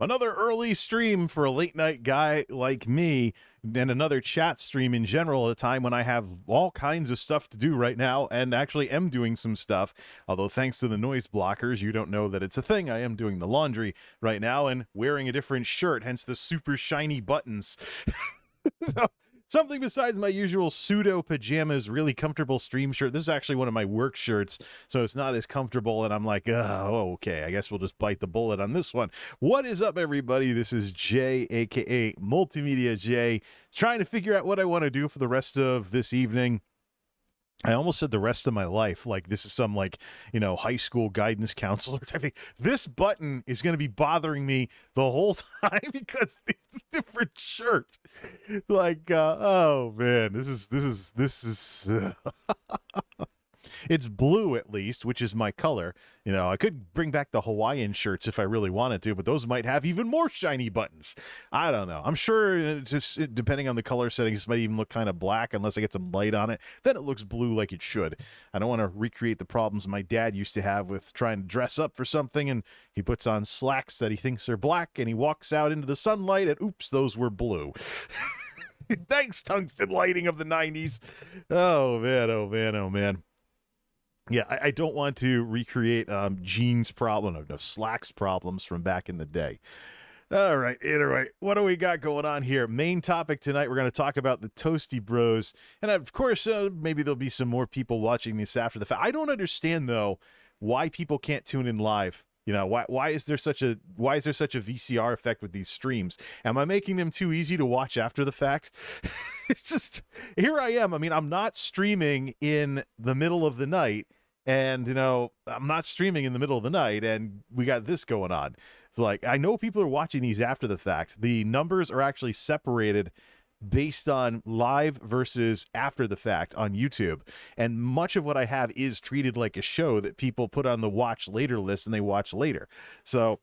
Another early stream for a late night guy like me, and another chat stream in general at a time when I have all kinds of stuff to do right now, and actually am doing some stuff. Although thanks to the noise blockers, you don't know that it's a thing. I am doing the laundry right now and wearing a different shirt, hence the super shiny buttons. Something besides my usual pseudo pajamas, really comfortable stream shirt. This is actually one of my work shirts, so it's not as comfortable, and I'm like, oh, okay, I guess we'll just bite the bullet on this one. What is up, everybody? This is Jay, aka MultimediaJay, trying to figure out what I want to do for the rest of this evening. I almost said the rest of my life, like this is some, like, you know, high school guidance counselor type thing. This button is going to be bothering me the whole time because it's a different shirt. Like, oh man, this is it's blue at least, which is my color. You know, I could bring back the Hawaiian shirts if I really wanted to, but those might have even more shiny buttons. I don't know. I'm sure just depending on the color settings, it might even look kind of black unless I get some light on it. Then it looks blue like it should. I don't want to recreate the problems my dad used to have with trying to dress up for something, and he puts on slacks that he thinks are black, and he walks out into the sunlight, and oops, those were blue. Thanks, tungsten lighting of the 90s. Oh, man, oh, man, oh, man. Yeah, I don't want to recreate jeans problem, no, slacks problems from back in the day. All right, what do we got going on here? Main topic tonight, we're going to talk about the Toasty Bros. And of course, maybe there'll be some more people watching this after the fact. I don't understand, though, why people can't tune in live. You know, why is there such a VCR effect with these streams? Am I making them too easy to watch after the fact? It's just, here I am. I mean, I'm not streaming in the middle of the night, and, you know, I'm not streaming in the middle of the night, and we got this going on. It's like, I know people are watching these after the fact. The numbers are actually separated based on live versus after the fact on YouTube. And much of what I have is treated like a show that people put on the watch later list and they watch later. So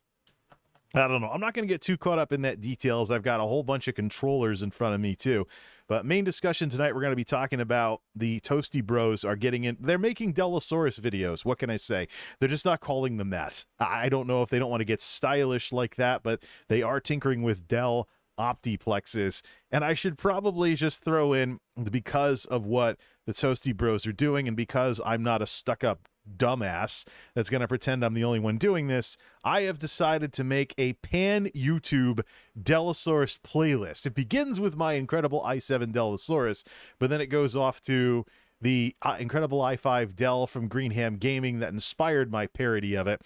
I don't know. I'm not going to get too caught up in that details. I've got a whole bunch of controllers in front of me too. But main discussion tonight, we're going to be talking about the Toasty Bros are getting in. They're making Dellasaurus videos. What can I say? They're just not calling them that. I don't know if they don't want to get stylish like that, but they are tinkering with Dell Optiplexes. And I should probably just throw in, because of what the Toasty Bros are doing, and because I'm not a stuck-up dumbass that's going to pretend I'm the only one doing this, I have decided to make a pan-YouTube Dellasaurus playlist. It begins with my incredible i7 Dellasaurus, but then it goes off to the incredible i5 Dell from Greenham Gaming that inspired my parody of it.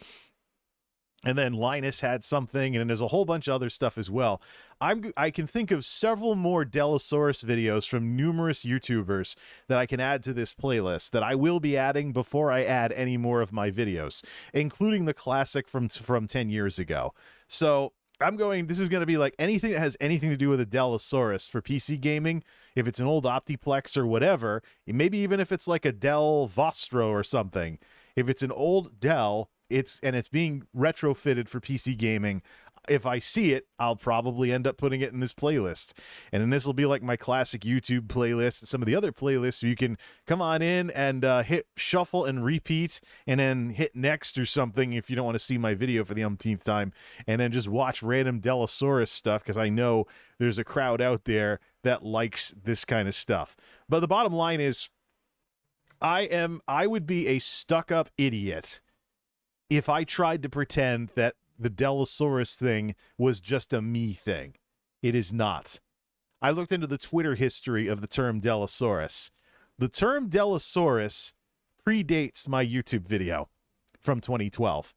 And then Linus had something, and there's a whole bunch of other stuff as well. I can think of several more Dellasaurus videos from numerous YouTubers that I can add to this playlist that I will be adding before I add any more of my videos, including the classic from 10 years ago. So this is going to be like anything that has anything to do with a Dellasaurus for PC gaming. If it's an old Optiplex or whatever, maybe even if it's like a Dell Vostro or something. If it's an old Dell, it's being retrofitted for PC gaming, if I see it, I'll probably end up putting it in this playlist. And then this will be like my classic YouTube playlist and some of the other playlists, so you can come on in and hit shuffle and repeat, and then hit next or something if you don't want to see my video for the umpteenth time, and then just watch random Dellasaurus stuff, because I know there's a crowd out there that likes this kind of stuff. But the bottom line is, I would be a stuck-up idiot if I tried to pretend that the Dellasaurus thing was just a me thing. It is not. I looked into the Twitter history of the term Dellasaurus. The term Dellasaurus predates my YouTube video from 2012.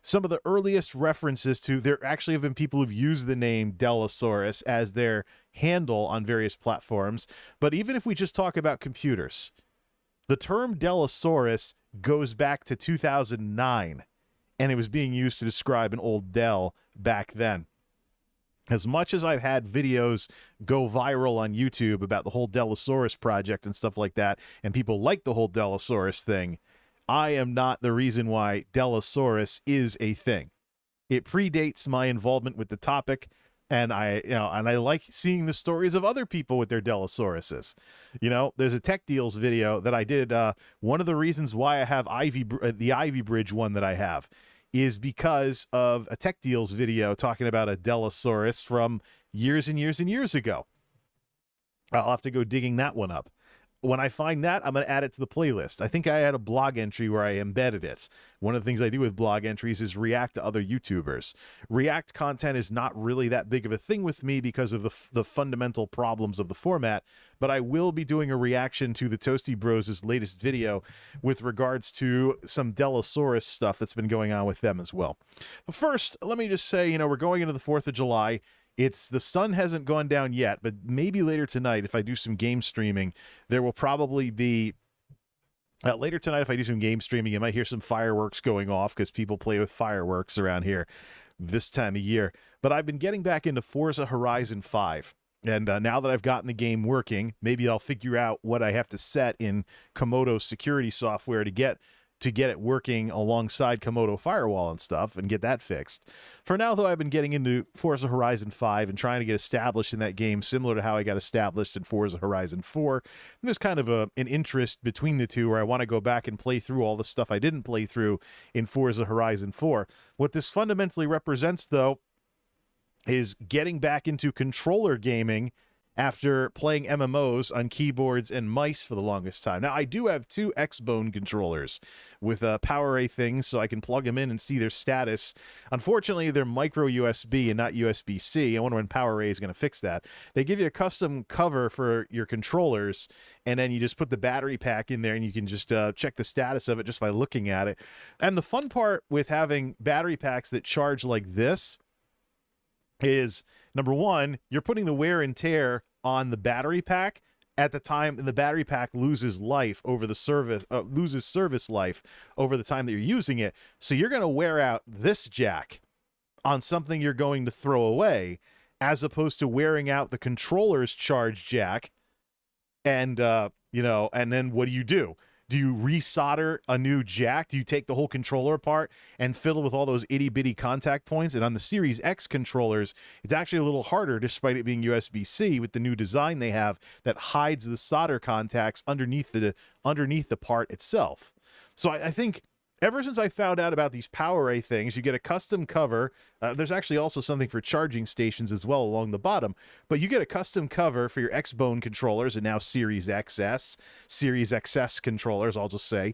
Some of the earliest references to, there actually have been people who've used the name Dellasaurus as their handle on various platforms. But even if we just talk about computers, the term Dellasaurus goes back to 2009, and it was being used to describe an old Dell back then. As much as I've had videos go viral on YouTube about the whole Dellasaurus project and stuff like that, and people like the whole Dellasaurus thing, I am not the reason why Dellasaurus is a thing. It predates my involvement with the topic, and I like seeing the stories of other people with their Dellasauruses. You know, there's a Tech Deals video that I did. One of the reasons why I have the Ivy Bridge one that I have is because of a Tech Deals video talking about a Dellasaurus from years and years and years ago. I'll have to go digging that one up. When I find that, I'm going to add it to the playlist. I think I had a blog entry where I embedded it. One of the things I do with blog entries is react to other YouTubers. React content is not really that big of a thing with me because of the fundamental problems of the format, but I will be doing a reaction to the Toasty Bros' latest video with regards to some Dellasaurus stuff that's been going on with them as well. But first, let me just say, we're going into the 4th of July. The sun hasn't gone down yet, but maybe later tonight, if I do some game streaming, there will probably be later tonight. If I do some game streaming, you might hear some fireworks going off because people play with fireworks around here this time of year. But I've been getting back into Forza Horizon 5. And now that I've gotten the game working, maybe I'll figure out what I have to set in Komodo security software to get it working alongside Komodo firewall and stuff and get that fixed. For now, though, I've been getting into Forza Horizon 5 and trying to get established in that game, similar to how I got established in Forza Horizon 4. And there's kind of an interest between the two where I want to go back and play through all the stuff I didn't play through in Forza Horizon 4. What this fundamentally represents, though, is getting back into controller gaming after playing MMOs on keyboards and mice for the longest time. Now, I do have 2 X-Bone controllers with PowerA things, so I can plug them in and see their status. Unfortunately, they're micro USB and not USB-C. I wonder when PowerA is going to fix that. They give you a custom cover for your controllers, and then you just put the battery pack in there, and you can just check the status of it just by looking at it. And the fun part with having battery packs that charge like this is, number one, you're putting the wear and tear on the battery pack at the time the battery pack loses life over the service life over the time that you're using it. So you're going to wear out this jack on something you're going to throw away, as opposed to wearing out the controller's charge jack. And, and then what do? Do you resolder a new jack? Do you take the whole controller apart and fiddle with all those itty-bitty contact points? And on the Series X controllers, it's actually a little harder, despite it being USB-C, with the new design they have that hides the solder contacts underneath the part itself. So I think ever since I found out about these PowerA things, you get a custom cover. There's actually also something for charging stations as well along the bottom, but you get a custom cover for your X-Bone controllers and now Series XS, Series XS controllers, I'll just say.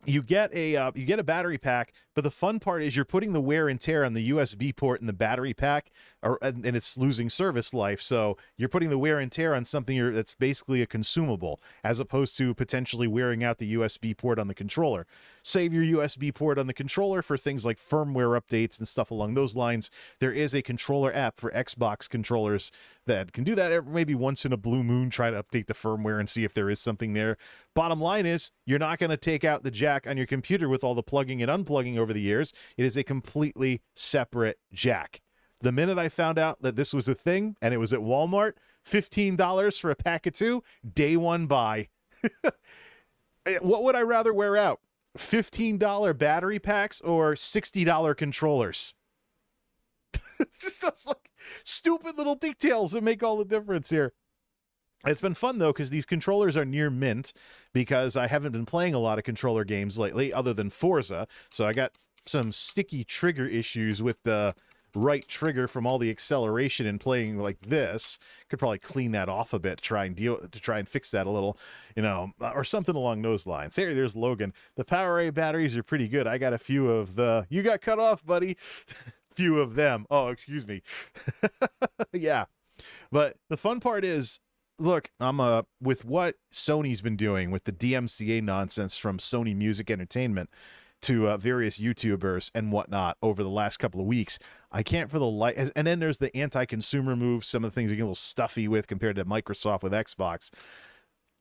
You get a battery pack, but the fun part is you're putting the wear and tear on the USB port in the battery pack, and it's losing service life. So you're putting the wear and tear on something that's basically a consumable, as opposed to potentially wearing out the USB port on the controller. Save your USB port on the controller for things like firmware updates and stuff along those lines. There is a controller app for Xbox controllers that can do that maybe once in a blue moon, try to update the firmware and see if there is something there. Bottom line is, you're not going to take out the jack on your computer with all the plugging and unplugging over the years. It is a completely separate jack. The minute I found out that this was a thing and it was at Walmart, $15 for a pack of 2, day one buy. What would I rather wear out? $15 battery packs or $60 controllers? It's just like stupid little details that make all the difference here. It's been fun, though, because these controllers are near mint, because I haven't been playing a lot of controller games lately other than Forza. So I got some sticky trigger issues with the right trigger from all the acceleration and playing like this. Could probably clean that off a bit to try and fix that a little, or something along those lines. There's Logan. The PowerA batteries are pretty good. I got a few of the... You got cut off, buddy. Few of them. Oh, excuse me. Yeah. But the fun part is, look, I'm with what Sony's been doing with the DMCA nonsense from Sony Music Entertainment to various YouTubers and whatnot over the last couple of weeks. I can't for the life... And then there's the anti-consumer moves, some of the things you get a little stuffy with compared to Microsoft with Xbox.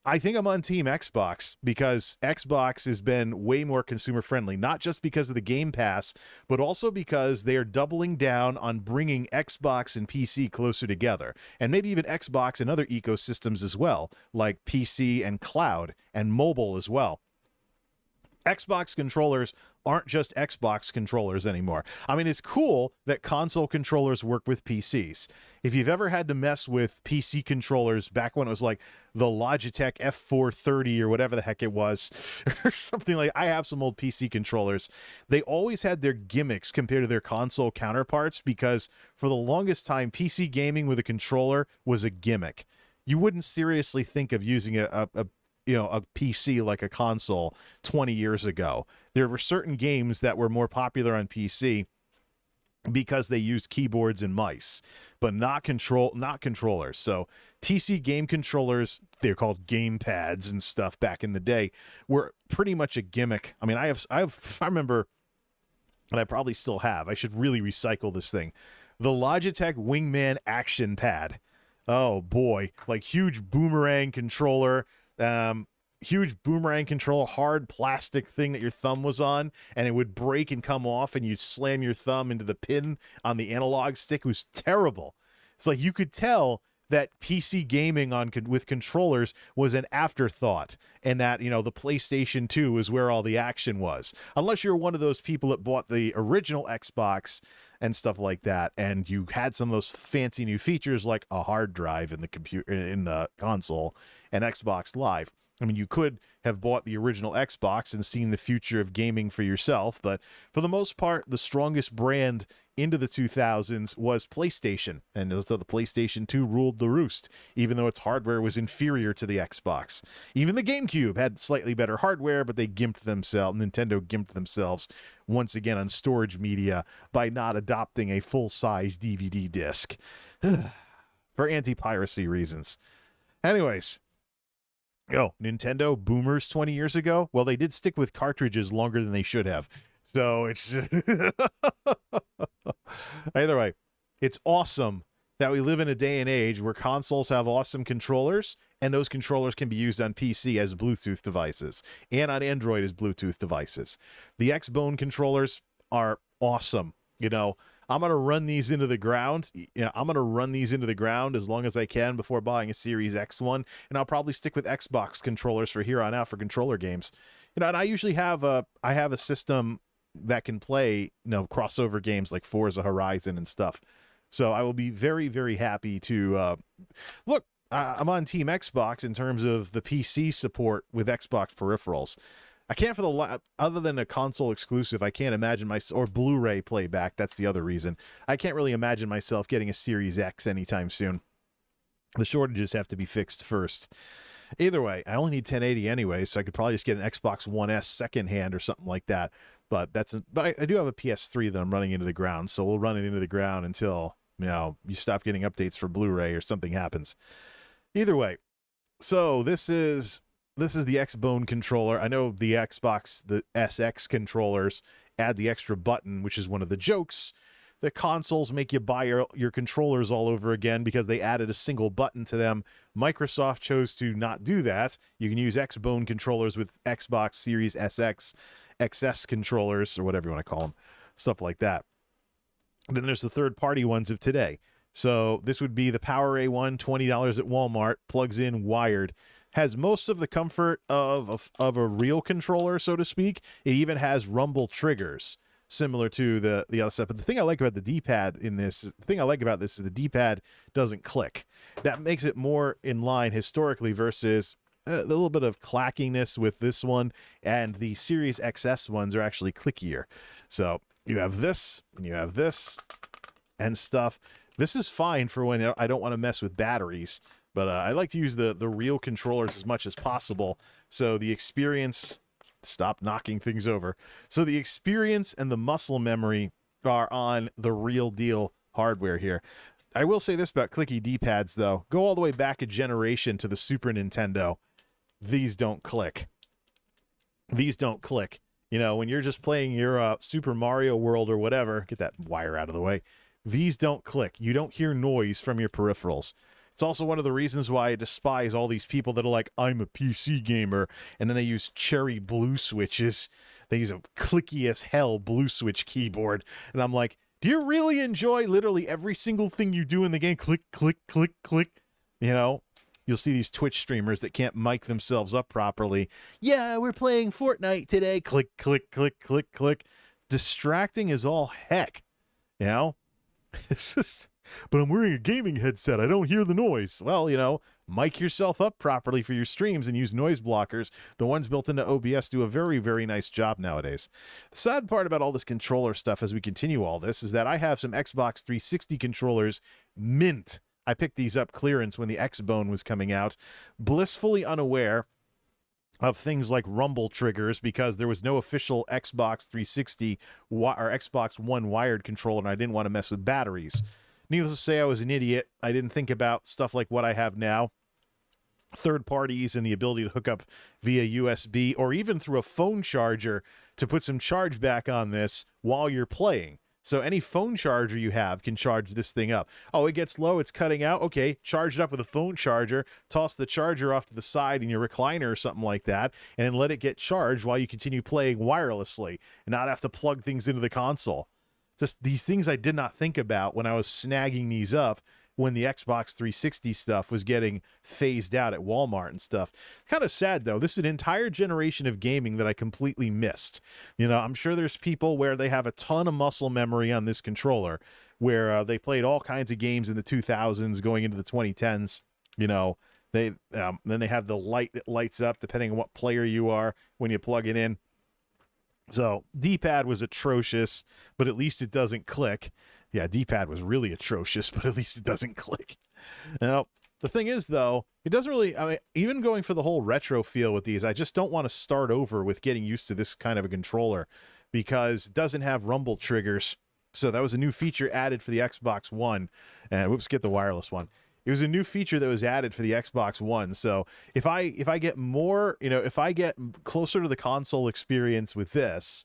I think I'm on Team Xbox, because Xbox has been way more consumer friendly, not just because of the Game Pass, but also because they are doubling down on bringing Xbox and PC closer together, and maybe even Xbox and other ecosystems as well, like PC and cloud and mobile as well. Xbox controllers aren't just Xbox controllers anymore. I mean, it's cool that console controllers work with PCs. If you've ever had to mess with PC controllers back when it was like the Logitech F430 or whatever the heck it was, or something like, I have some old PC controllers. They always had their gimmicks compared to their console counterparts because for the longest time, PC gaming with a controller was a gimmick. You wouldn't seriously think of using a PC like a console 20 years ago. There were certain games that were more popular on PC because they used keyboards and mice, but not controllers. So PC game controllers, they're called game pads and stuff back in the day, were pretty much a gimmick. I mean, I remember, and I probably still have, I should really recycle this thing, the Logitech Wingman Action Pad. Oh boy, like huge boomerang controller, hard plastic thing that your thumb was on, and it would break and come off, and you'd slam your thumb into the pin on the analog stick. It was terrible. It's like you could tell that PC gaming with controllers was an afterthought, and that, the PlayStation 2 is where all the action was. Unless you're one of those people that bought the original Xbox and stuff like that, and you had some of those fancy new features like a hard drive in the console and Xbox Live. I mean, you could have bought the original Xbox and seen the future of gaming for yourself, but for the most part, the strongest brand into the 2000s was PlayStation, and the PlayStation 2 ruled the roost, even though its hardware was inferior to the Xbox. Even the GameCube had slightly better hardware, but Nintendo gimped themselves once again on storage media by not adopting a full-size DVD disc for anti-piracy reasons. Anyways, Nintendo boomers 20 years ago, well, they did stick with cartridges longer than they should have. So it's either way, it's awesome that we live in a day and age where consoles have awesome controllers, and those controllers can be used on PC as Bluetooth devices and on Android as Bluetooth devices. The Xbone controllers are awesome. I'm going to run these into the ground. I'm going to run these into the ground as long as I can before buying a Series X one, and I'll probably stick with Xbox controllers for here on out for controller games. And I usually have a system that can play, crossover games like Forza Horizon and stuff. So I will be very, very happy to look. I'm on Team Xbox in terms of the PC support with Xbox peripherals. I can't other than a console exclusive, I can't imagine or Blu-ray playback. That's the other reason. I can't really imagine myself getting a Series X anytime soon. The shortages have to be fixed first. Either way, I only need 1080 anyway, so I could probably just get an Xbox One S secondhand or something like that. But I do have a PS3 that I'm running into the ground, so we'll run it into the ground until you stop getting updates for Blu-ray or something happens. Either way, so this is the Xbone controller. I know the Xbox, the SX controllers add the extra button, which is one of the jokes. The consoles make you buy your controllers all over again because they added a single button to them. Microsoft chose to not do that. You can use Xbone controllers with Xbox Series SX, XS controllers, or whatever you want to call them, stuff like that. And then there's the third-party ones of today. So this would be the Power A1, $20 at Walmart, plugs in, wired. Has most of the comfort of a real controller, so to speak. It even has rumble triggers, similar to the other stuff. But the thing I like about the D-pad is the D-pad doesn't click. That makes it more in line historically versus a little bit of clackiness with this one, and the Series XS ones are actually clickier. So you have this, and you have this, and stuff. This is fine for when I don't want to mess with batteries, but I like to use the real controllers as much as possible. So the experience, stop knocking things over. So the experience and the muscle memory are on the real deal hardware here. I will say this about clicky D-pads, though. Go all the way back a generation to the Super Nintendo. These don't click. These don't click. When you're just playing your Super Mario World or whatever, get that wire out of the way. These don't click. You don't hear noise from your peripherals. It's also one of the reasons why I despise all these people that are like, I'm a PC gamer, and then they use cherry blue switches. They use a clicky as hell blue switch keyboard. And I'm like, do you really enjoy literally every single thing you do in the game? Click, click, click, click. You you'll see these Twitch streamers that can't mic themselves up properly. Yeah, we're playing Fortnite today. Click, click, click, click, click. Distracting as all heck, you know? It's just, but I'm wearing a gaming headset. I don't hear the noise. Well, you know, mic yourself up properly for your streams and use noise blockers. The ones built into OBS do a very, very nice job nowadays. The sad part about all this controller stuff as we continue all this is that I have some Xbox 360 controllers mint. I picked these up clearance when the X-Bone was coming out, blissfully unaware of things like rumble triggers because there was no official Xbox 360 or Xbox One wired controller, and I didn't want to mess with batteries. Needless to say, I was an idiot. I didn't think about stuff like what I have now. Third parties and the ability to hook up via USB or even through a phone charger to put some charge back on this while you're playing. So any phone charger you have can charge this thing up. Oh, it gets low, it's cutting out. Okay, charge it up with a phone charger, toss the charger off to the side in your recliner or something like that, and then let it get charged while you continue playing wirelessly and not have to plug things into the console. Just these things I did not think about when I was snagging these up when the Xbox 360 stuff was getting phased out at Walmart and stuff. Kind of sad, though. This is an entire generation of gaming that I completely missed. You know, I'm sure there's people where they have a ton of muscle memory on this controller, where they played all kinds of games in the 2000s going into the 2010s. You know, then they have the light that lights up depending on what player you are when you plug it in. So D-pad was atrocious, but at least it doesn't click. Yeah, D-pad was really atrocious, but at least it doesn't click. Now, the thing is, though, it doesn't really, I mean, even going for the whole retro feel with these, I just don't want to start over with getting used to this kind of a controller because it doesn't have rumble triggers. So that was a new feature added for the Xbox One. And whoops, get the wireless one. It was a new feature that was added for the Xbox One. So if I get more, you know, if I get closer to the console experience with this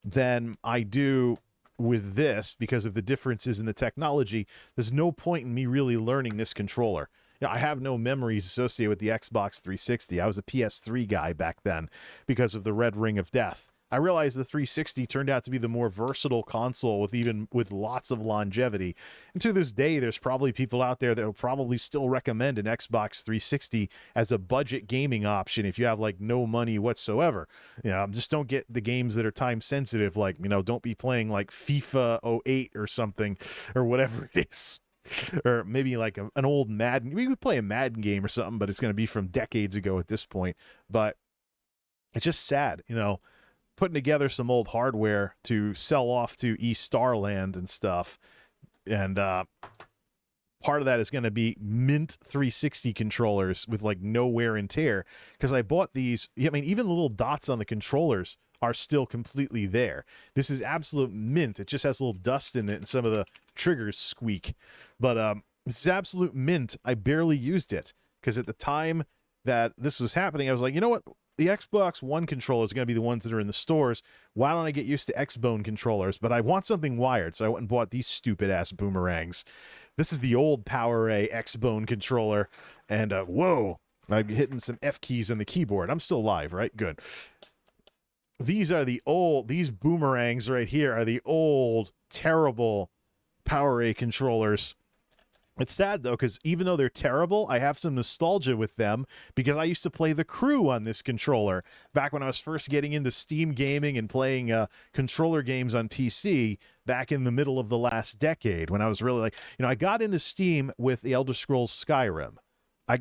than I do with this because of the differences in the technology, there's no point in me really learning this controller. You know, I have no memories associated with the Xbox 360. I was a PS3 guy back then because of the Red Ring of Death. I realized the 360 turned out to be the more versatile console with lots of longevity. And to this day, there's probably people out there that will probably still recommend an Xbox 360 as a budget gaming option if you have like no money whatsoever. You know, just don't get the games that are time sensitive, like, you know, don't be playing like FIFA 08 or something or whatever it is. Or maybe like an old Madden. We could play a Madden game or something, but it's going to be from decades ago at this point. But it's just sad, you know, putting together some old hardware to sell off to East Starland and stuff. And part of that is going to be mint 360 controllers with like no wear and tear. Because I bought these, I mean, even the little dots on the controllers are still completely there. This is absolute mint. It just has a little dust in it and some of the triggers squeak. But it's absolute mint. I barely used it because at the time that this was happening, I was like, you know what? The Xbox One controllers are going to be the ones that are in the stores. Why don't I get used to X-Bone controllers? But I want something wired, so I went and bought these stupid-ass boomerangs. This is the old PowerA X-Bone controller, and whoa, I'm hitting some F keys on the keyboard. I'm still live, right? Good. These boomerangs right here are the old, terrible PowerA controllers. It's sad, though, because even though they're terrible, I have some nostalgia with them because I used to play The Crew on this controller back when I was first getting into Steam gaming and playing controller games on PC back in the middle of the last decade when I was really like, you know, I got into Steam with the Elder Scrolls Skyrim. But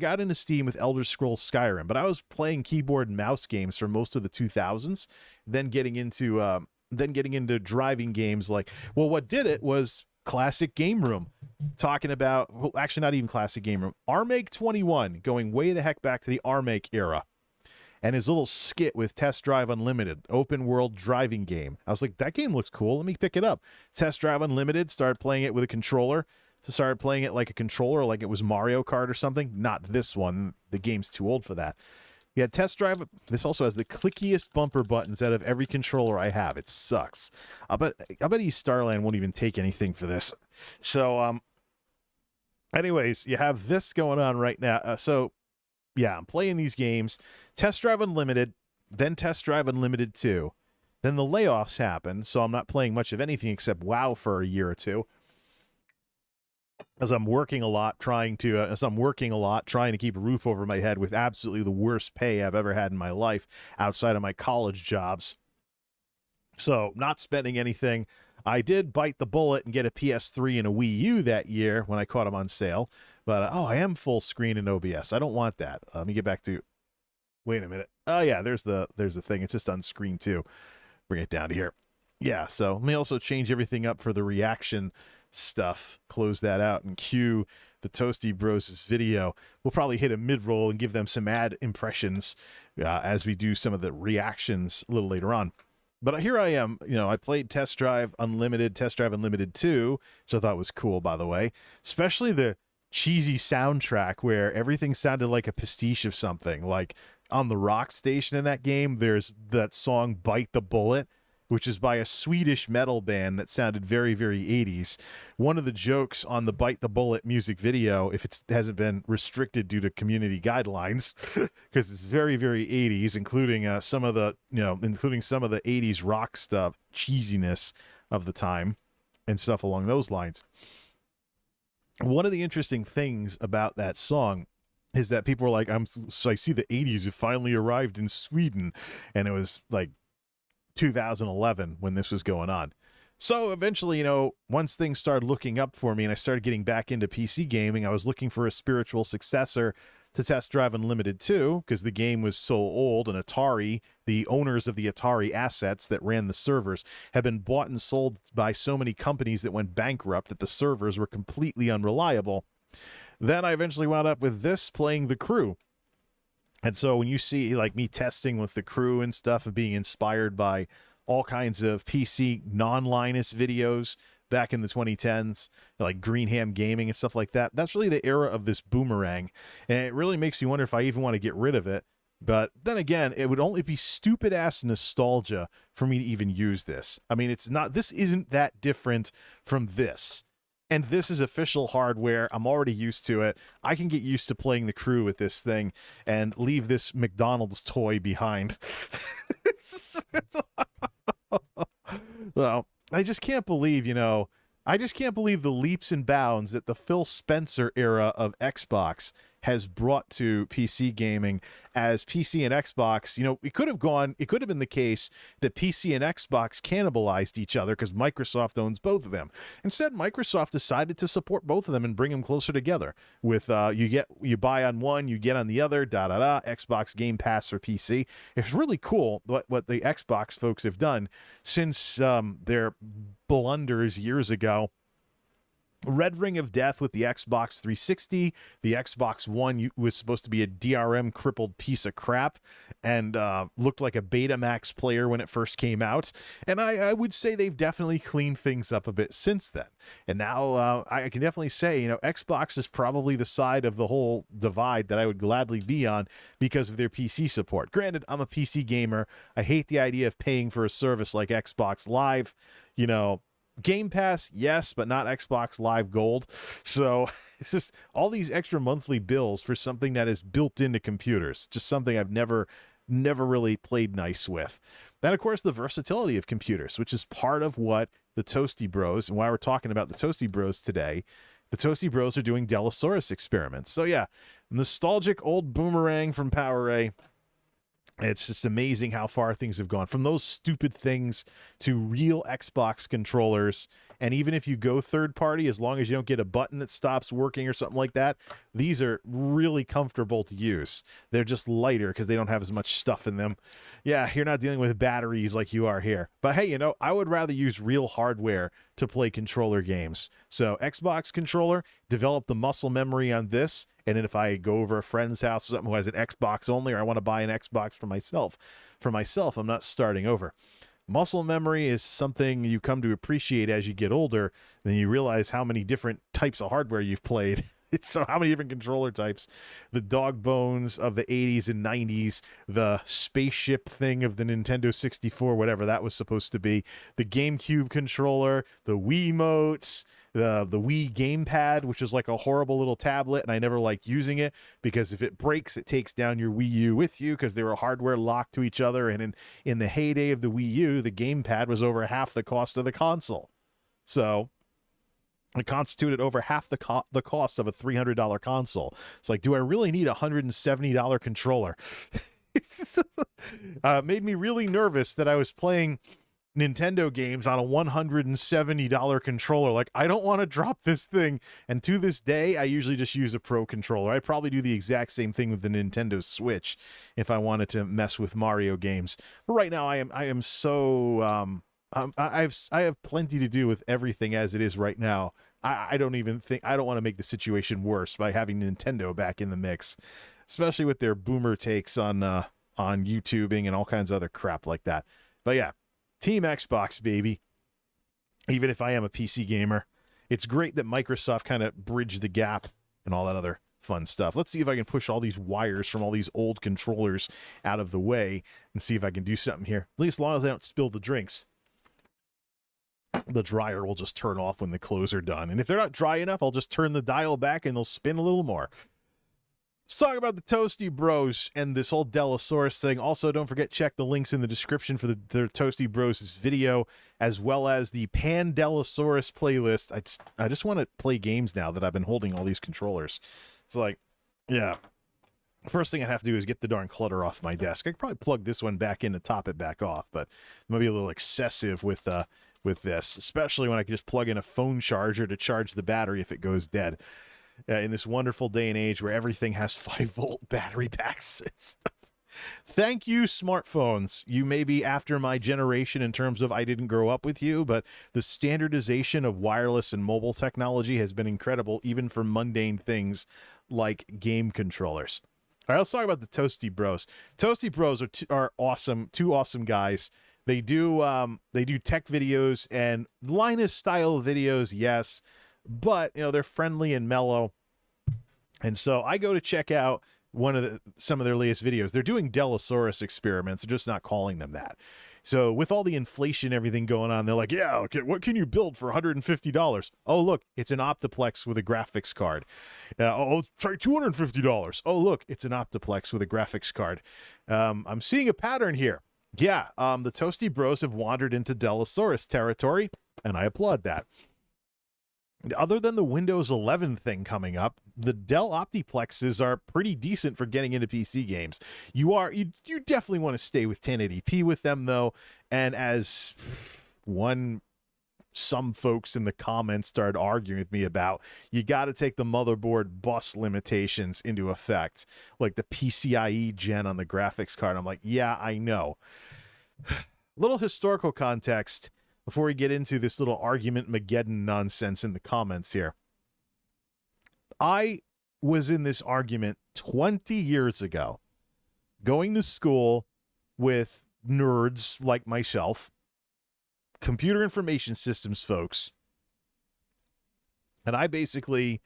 I was playing keyboard and mouse games for most of the 2000s, then getting into driving games like, well, what did it was Classic Game Room. Talking about, well, actually not even Classic Game Room, Armake 21, going way the heck back to the Armake era. And his little skit with Test Drive Unlimited, open world driving game. I was like, that game looks cool. Let me pick it up. Test Drive Unlimited, started playing it with a controller. Started playing it like a controller, like it was Mario Kart or something. Not this one. The game's too old for that. Yeah, Test Drive. This also has the clickiest bumper buttons out of every controller I have. It sucks. I bet East Starland won't even take anything for this. So, anyways, you have this going on right now. So, yeah, I'm playing these games. Test Drive Unlimited, then Test Drive Unlimited 2. Then the layoffs happen, so I'm not playing much of anything except WoW for a year or two. as I'm working a lot trying to keep a roof over my head with absolutely the worst pay I've ever had in my life outside of my college jobs. So not spending anything. I did bite the bullet and get a PS3 and a Wii U that year when I caught them on sale. But, I am full screen in OBS. I don't want that. Let me get back to, wait a minute. Oh yeah, there's the thing. It's just on screen too. Bring it down to here. Yeah, so let me also change everything up for the reaction stuff. Close that out and cue the Toasty Bros' video. We'll probably hit a mid-roll and give them some ad impressions as we do some of the reactions a little later on. But here I am, I played Test Drive Unlimited 2, which I thought was cool, by the way. Especially the cheesy soundtrack where everything sounded like a pastiche of something. Like on the rock station in that game, there's that song Bite the Bullet, which is by a Swedish metal band that sounded very, very 80s. One of the jokes on the Bite the Bullet music video, if it hasn't been restricted due to community guidelines, because it's very, very 80s, including some of the 80s rock stuff, cheesiness of the time, and stuff along those lines. One of the interesting things about that song is that people were like, I see the 80s have finally arrived in Sweden, and it was like 2011 when this was going on. So eventually, once things started looking up for me and I started getting back into PC gaming, I was looking for a spiritual successor to Test Drive Unlimited 2 because the game was so old, and Atari, the owners of the Atari assets that ran the servers, had been bought and sold by so many companies that went bankrupt that the servers were completely unreliable. Then I eventually wound up with this playing The Crew. And so when you see like me testing with The Crew and stuff and being inspired by all kinds of PC non-Linus videos back in the 2010s, like Greenham Gaming and stuff like that, that's really the era of this boomerang. And it really makes me wonder if I even want to get rid of it. But then again, it would only be stupid ass nostalgia for me to even use this. I mean, this isn't that different from this. And this is official hardware. I'm already used to it. I can get used to playing The Crew with this thing and leave this McDonald's toy behind. Well, I just can't believe, the leaps and bounds that the Phil Spencer era of Xbox has brought to PC gaming, as PC and Xbox, it could have been the case that PC and Xbox cannibalized each other because Microsoft owns both of them. Instead, Microsoft decided to support both of them and bring them closer together with, you buy on one, you get on the other, Xbox Game Pass for PC. It's really cool what the Xbox folks have done since their blunders years ago. Red Ring of Death with the Xbox 360. The Xbox One was supposed to be a DRM crippled piece of crap and looked like a Betamax player when it first came out. And I would say they've definitely cleaned things up a bit since then. And now I can definitely say, Xbox is probably the side of the whole divide that I would gladly be on because of their PC support. Granted, I'm a PC gamer. I hate the idea of paying for a service like Xbox Live, Game Pass, yes, but not Xbox Live Gold. So it's just all these extra monthly bills for something that is built into computers. Just something I've never really played nice with. Then, of course, the versatility of computers, which is part of what the Toasty Bros, and why we're talking about the Toasty Bros today. The Toasty Bros are doing Dellasaurus experiments. So yeah, nostalgic old boomerang from PowerA. It's just amazing how far things have gone from those stupid things to real Xbox controllers. And even if you go third party, as long as you don't get a button that stops working or something like that, these are really comfortable to use. They're just lighter because they don't have as much stuff in them. Yeah, you're not dealing with batteries like you are here. But hey, I would rather use real hardware to play controller games. So Xbox controller, develop the muscle memory on this. And then if I go over a friend's house or something who has an Xbox only, or I want to buy an Xbox for myself, I'm not starting over. Muscle memory is something you come to appreciate as you get older. Then you realize how many different types of hardware you've played. So how many different controller types, the dog bones of the 80s and 90s, the spaceship thing of the Nintendo 64, whatever that was supposed to be, the GameCube controller, the Wiimotes, the Wii gamepad, which is like a horrible little tablet, and I never liked using it because if it breaks, it takes down your Wii U with you because they were hardware locked to each other. And in the heyday of the Wii U, the gamepad was over half the cost of the console. So It constituted over half the cost of a $300 console. It's like, do I really need a $170 controller? Made me really nervous that I was playing Nintendo games on a $170 controller. Like, I don't want to drop this thing. And to this day, I usually just use a Pro controller. I'd probably do the exact same thing with the Nintendo Switch if I wanted to mess with Mario games. But right now, I am so I have plenty to do with everything as it is right now. I don't want to make the situation worse by having Nintendo back in the mix, especially with their boomer takes on YouTubing and all kinds of other crap like that. But yeah, Team Xbox, baby. Even if I am a PC gamer, it's great that Microsoft kind of bridged the gap and all that other fun stuff. Let's see if I can push all these wires from all these old controllers out of the way and see if I can do something here. At least as long as I don't spill the drinks. The dryer will just turn off when the clothes are done. And if they're not dry enough, I'll just turn the dial back and they'll spin a little more. Let's talk about the Toasty Bros and this whole Dellasaurus thing. Also, don't forget, check the links in the description for the Toasty Bros' video, as well as the Pan Dellasaurus playlist. I just want to play games now that I've been holding all these controllers. It's like, yeah. First thing I have to do is get the darn clutter off my desk. I could probably plug this one back in to top it back off, but it might be a little excessive with this, especially when I can just plug in a phone charger to charge the battery if it goes dead. In this wonderful day and age where everything has 5-volt battery packs and stuff. Thank you, smartphones. You may be after my generation in terms of I didn't grow up with you, but the standardization of wireless and mobile technology has been incredible, even for mundane things like game controllers. All right, let's talk about the Toasty Bros. Toasty Bros are awesome, two awesome guys. They do tech videos and Linus style videos, yes, but they're friendly and mellow. And so I go to check out some of their latest videos. They're doing Dellasaurus experiments, they're just not calling them that. So with all the inflation, everything going on, they're like, yeah, okay, what can you build for $150? Oh, look, it's an Optiplex with a graphics card. Try $250. Oh, look, it's an Optiplex with a graphics card. I'm seeing a pattern here. Yeah, the Toasty Bros have wandered into Dellasaurus territory, and I applaud that. Other than the Windows 11 thing coming up, the Dell Optiplexes are pretty decent for getting into PC games. You definitely want to stay with 1080p with them, though, and as some folks in the comments started arguing with me about, you got to take the motherboard bus limitations into effect, like the PCIe gen on the graphics card. I'm like, yeah, I know. Little historical context before we get into this little argument-mageddon nonsense in the comments here. I was in this argument 20 years ago, going to school with nerds like myself, computer information systems folks, and I basically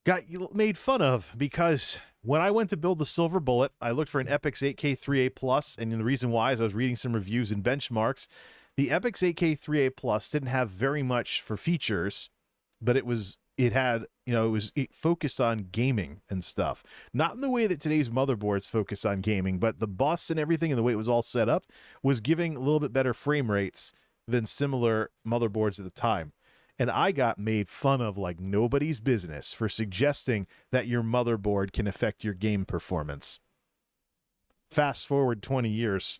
got made fun of because when I went to build the Silver Bullet, I looked for an Epix 8K 3A+, and the reason why is I was reading some reviews and benchmarks. The Epix 8K 3A+ didn't have very much for features, but it focused on gaming and stuff. Not in the way that today's motherboards focus on gaming, but the bus and everything and the way it was all set up was giving a little bit better frame rates than similar motherboards at the time. And I got made fun of like nobody's business for suggesting that your motherboard can affect your game performance. Fast forward 20 years,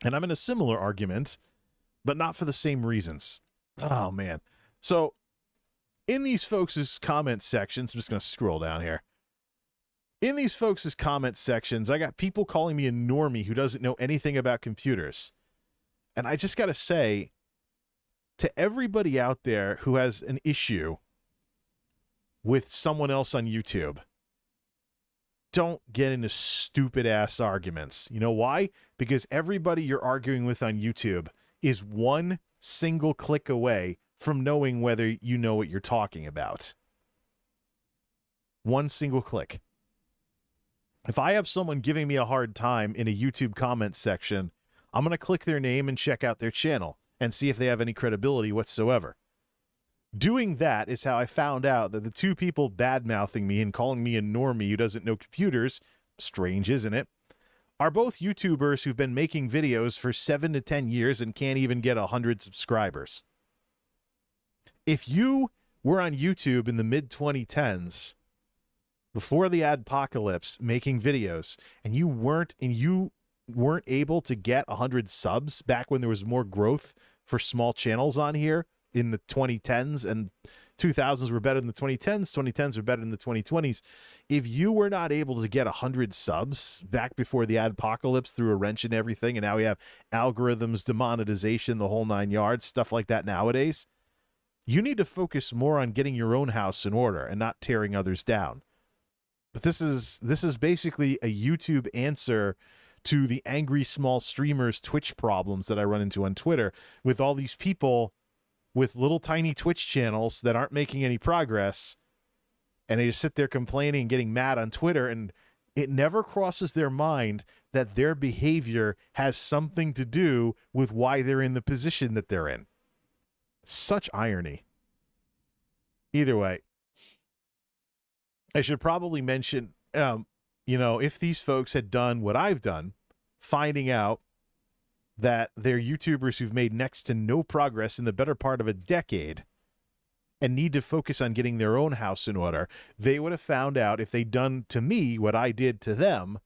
and I'm in a similar argument, but not for the same reasons. Oh, man. So, in these folks' comment sections, I'm just going to scroll down here. In these folks' comment sections, I got people calling me a normie who doesn't know anything about computers. And I just got to say, to everybody out there who has an issue with someone else on YouTube, don't get into stupid ass arguments. You know why? Because everybody you're arguing with on YouTube is one single click away from knowing whether you know what you're talking about. One single click. If I have someone giving me a hard time in a YouTube comment section, I'm going to click their name and check out their channel and see if they have any credibility whatsoever. Doing that is how I found out that the two people bad-mouthing me and calling me a normie who doesn't know computers, strange, isn't it, are both YouTubers who've been making videos for 7 to 10 years and can't even get 100 subscribers. If you were on YouTube in the mid-2010s, before the adpocalypse, making videos, and you weren't able to get 100 subs back when there was more growth for small channels on here in the 2010s, and 2000s were better than the 2010s were better than the 2020s. If you were not able to get 100 subs back before the adpocalypse, threw a wrench in everything, and now we have algorithms, demonetization, the whole 9 yards, stuff like that nowadays, you need to focus more on getting your own house in order and not tearing others down. But this is basically a YouTube answer to the angry small streamers Twitch problems that I run into on Twitter, with all these people with little tiny Twitch channels that aren't making any progress, and they just sit there complaining and getting mad on Twitter, and it never crosses their mind that their behavior has something to do with why they're in the position that they're in. Such irony. Either way, I should probably mention, if these folks had done what I've done, finding out that they're YouTubers who've made next to no progress in the better part of a decade and need to focus on getting their own house in order, they would have found out, if they'd done to me what I did to them,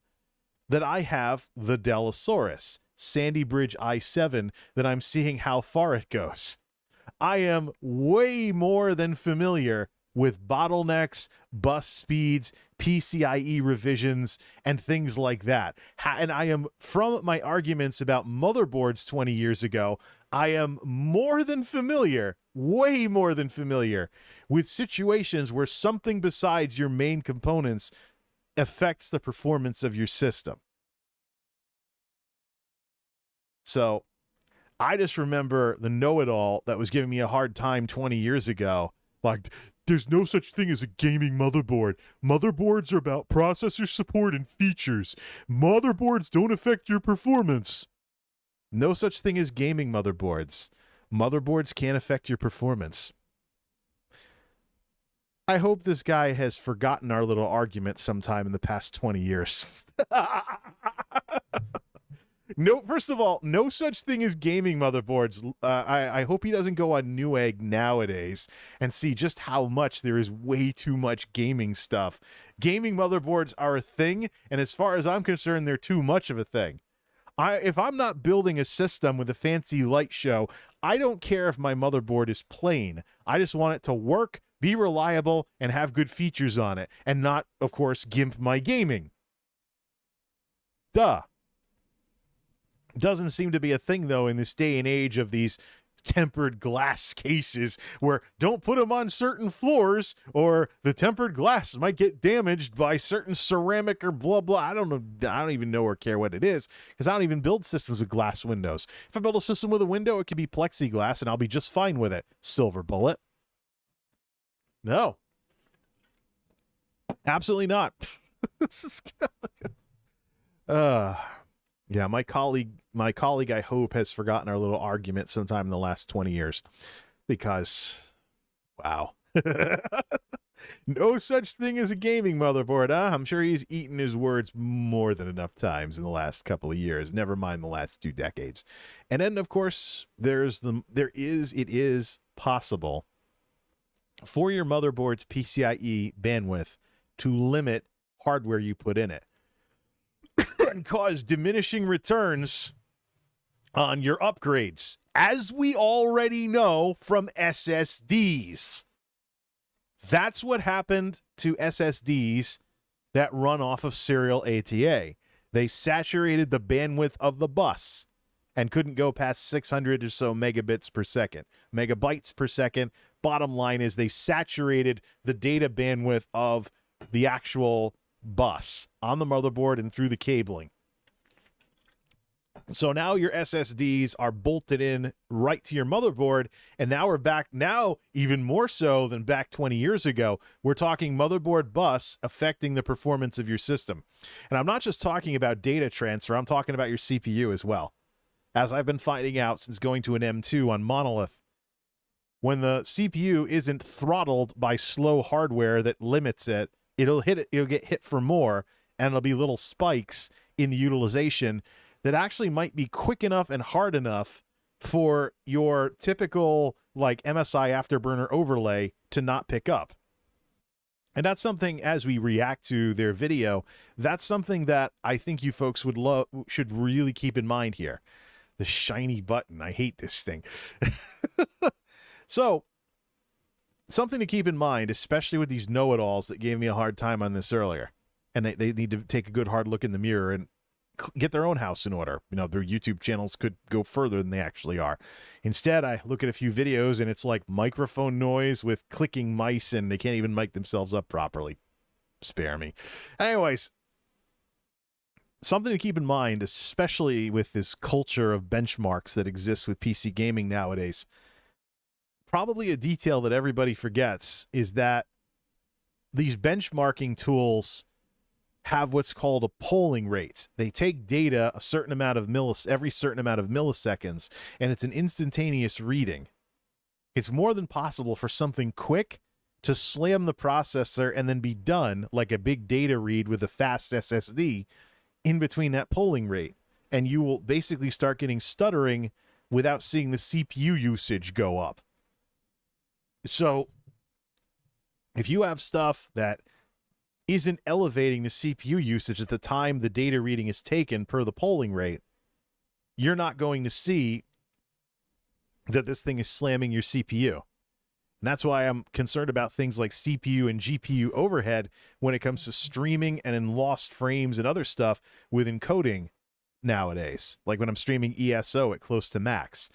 that I have the Dellasaurus, Sandy Bridge I-7, that I'm seeing how far it goes. I am way more than familiar with bottlenecks, bus speeds, PCIe revisions, and things like that. And I am, from my arguments about motherboards 20 years ago, I am more than familiar, way more than familiar, with situations where something besides your main components affects the performance of your system. So I just remember the know-it-all that was giving me a hard time 20 years ago. Like, there's no such thing as a gaming motherboard. Motherboards are about processor support and features. Motherboards don't affect your performance. No such thing as gaming motherboards. Motherboards can't affect your performance. I hope this guy has forgotten our little argument sometime in the past 20 years. No, first of all, no such thing as gaming motherboards. I hope he doesn't go on Newegg nowadays and see just how much there is way too much gaming stuff. Gaming motherboards are a thing, and as far as I'm concerned, they're too much of a thing. If I'm not building a system with a fancy light show, I don't care if my motherboard is plain. I just want it to work, be reliable, and have good features on it, and not, of course, gimp my gaming. Duh. Doesn't seem to be a thing, though, in this day and age of these tempered glass cases, where don't put them on certain floors or the tempered glass might get damaged by certain ceramic or blah blah. I don't know. I don't even know or care what it is, because I don't even build systems with glass windows. If I build a system with a window, it could be plexiglass and I'll be just fine with it. Silver bullet. No, absolutely not. Yeah, my colleague, I hope, has forgotten our little argument sometime in the last 20 years, because, wow. No such thing as a gaming motherboard, huh? I'm sure he's eaten his words more than enough times in the last couple of years, never mind the last 2 decades. And then, of course, it is possible for your motherboard's PCIe bandwidth to limit hardware you put in it and cause diminishing returns on your upgrades, as we already know from SSDs. That's what happened to SSDs that run off of serial ATA. They saturated the bandwidth of the bus and couldn't go past 600 or so megabytes per second. Bottom line is they saturated the data bandwidth of the actual bus on the motherboard and through the cabling. So now your SSDs are bolted in right to your motherboard, and now we're back, now even more so than back 20 years ago, we're talking motherboard bus affecting the performance of your system. And I'm not just talking about data transfer, I'm talking about your CPU as well. As I've been finding out since going to an M2 on Monolith, when the CPU isn't throttled by slow hardware that limits it, it'll get hit for more, and it'll be little spikes in the utilization that actually might be quick enough and hard enough for your typical like MSI Afterburner overlay to not pick up. And that's something, as we react to their video, that's something that I think you folks should really keep in mind here. The shiny button. I hate this thing. So, something to keep in mind, especially with these know-it-alls that gave me a hard time on this earlier. And they need to take a good hard look in the mirror and get their own house in order. You know, their YouTube channels could go further than they actually are. Instead, I look at a few videos and it's like microphone noise with clicking mice and they can't even mic themselves up properly. Spare me. Anyways, something to keep in mind, especially with this culture of benchmarks that exists with PC gaming nowadays. Probably a detail that everybody forgets is that these benchmarking tools have what's called a polling rate. They take data a certain amount of every certain amount of milliseconds, and it's an instantaneous reading. It's more than possible for something quick to slam the processor and then be done, like a big data read with a fast SSD, in between that polling rate. And you will basically start getting stuttering without seeing the CPU usage go up. So, if you have stuff that isn't elevating the CPU usage at the time the data reading is taken per the polling rate, you're not going to see that this thing is slamming your CPU. And that's why I'm concerned about things like CPU and GPU overhead when it comes to streaming and in lost frames and other stuff with encoding nowadays. Like when I'm streaming ESO at close to max.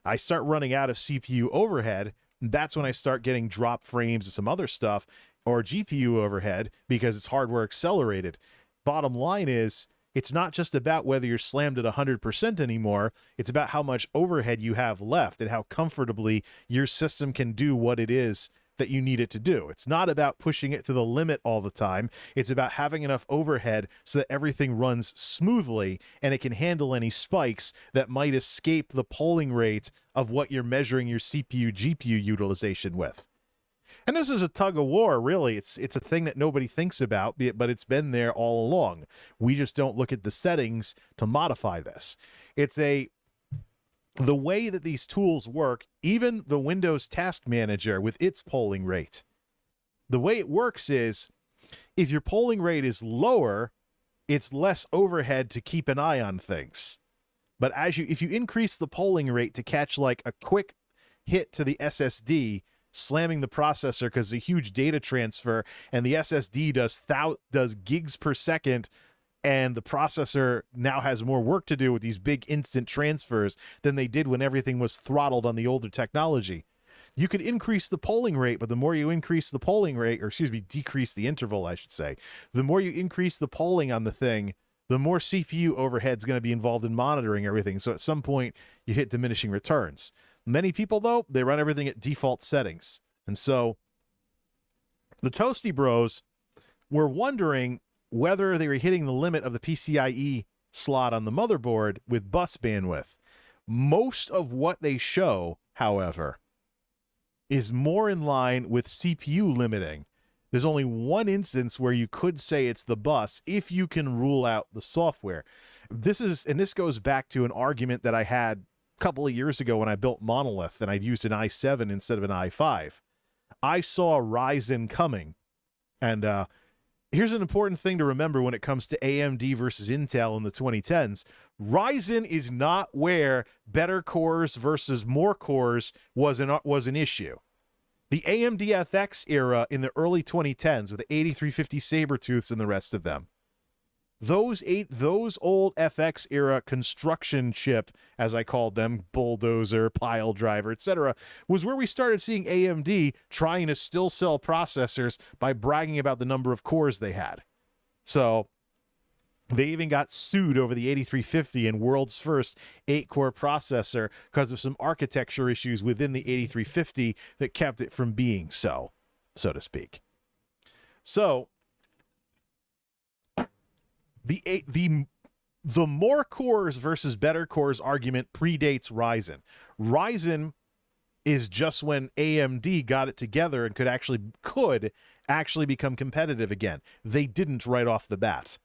I start running out of CPU overhead, and that's when I start getting drop frames and some other stuff, or GPU overhead, because it's hardware accelerated. Bottom line is, it's not just about whether you're slammed at 100% anymore, it's about how much overhead you have left and how comfortably your system can do what it is that you need it to do. It's not about pushing it to the limit all the time. It's about having enough overhead so that everything runs smoothly and it can handle any spikes that might escape the polling rate of what you're measuring your CPU, GPU utilization with. And this is a tug of war, really. It's a thing that nobody thinks about, but it's been there all along. We just don't look at the settings to modify this. The way that these tools work, even the Windows Task Manager with its polling rate, the way it works is, if your polling rate is lower, it's less overhead to keep an eye on things. But if you increase the polling rate to catch like a quick hit to the SSD, slamming the processor because it's a huge data transfer, and the SSD does gigs per second, and the processor now has more work to do with these big instant transfers than they did when everything was throttled on the older technology. You could increase the polling rate, but the more you increase the polling rate, or excuse me, decrease the interval, I should say, the more you increase the polling on the thing, the more CPU overhead's going to be involved in monitoring everything. So at some point, you hit diminishing returns. Many people, though, they run everything at default settings. And so the Toasty Bros were wondering whether they were hitting the limit of the PCIe slot on the motherboard with bus bandwidth. Most of what they show, however, is more in line with CPU limiting. There's only one instance where you could say it's the bus if you can rule out the software. This goes back to an argument that I had couple of years ago when I built Monolith and I'd used an i7 instead of an i5. I saw Ryzen coming. And here's an important thing to remember when it comes to AMD versus Intel in the 2010s. Ryzen is not where better cores versus more cores was an issue. The AMD FX era in the early 2010s with the 8350 Sabertooths and the rest of them, those old FX era construction chip, as I called them, bulldozer, pile driver, etc., was where we started seeing AMD trying to still sell processors by bragging about the number of cores they had. So they even got sued over the 8350 and world's first 8-core processor because of some architecture issues within the 8350 that kept it from being so to speak. So the more cores versus better cores argument predates Ryzen. Ryzen is just when AMD got it together and could actually become competitive again. They didn't right off the bat.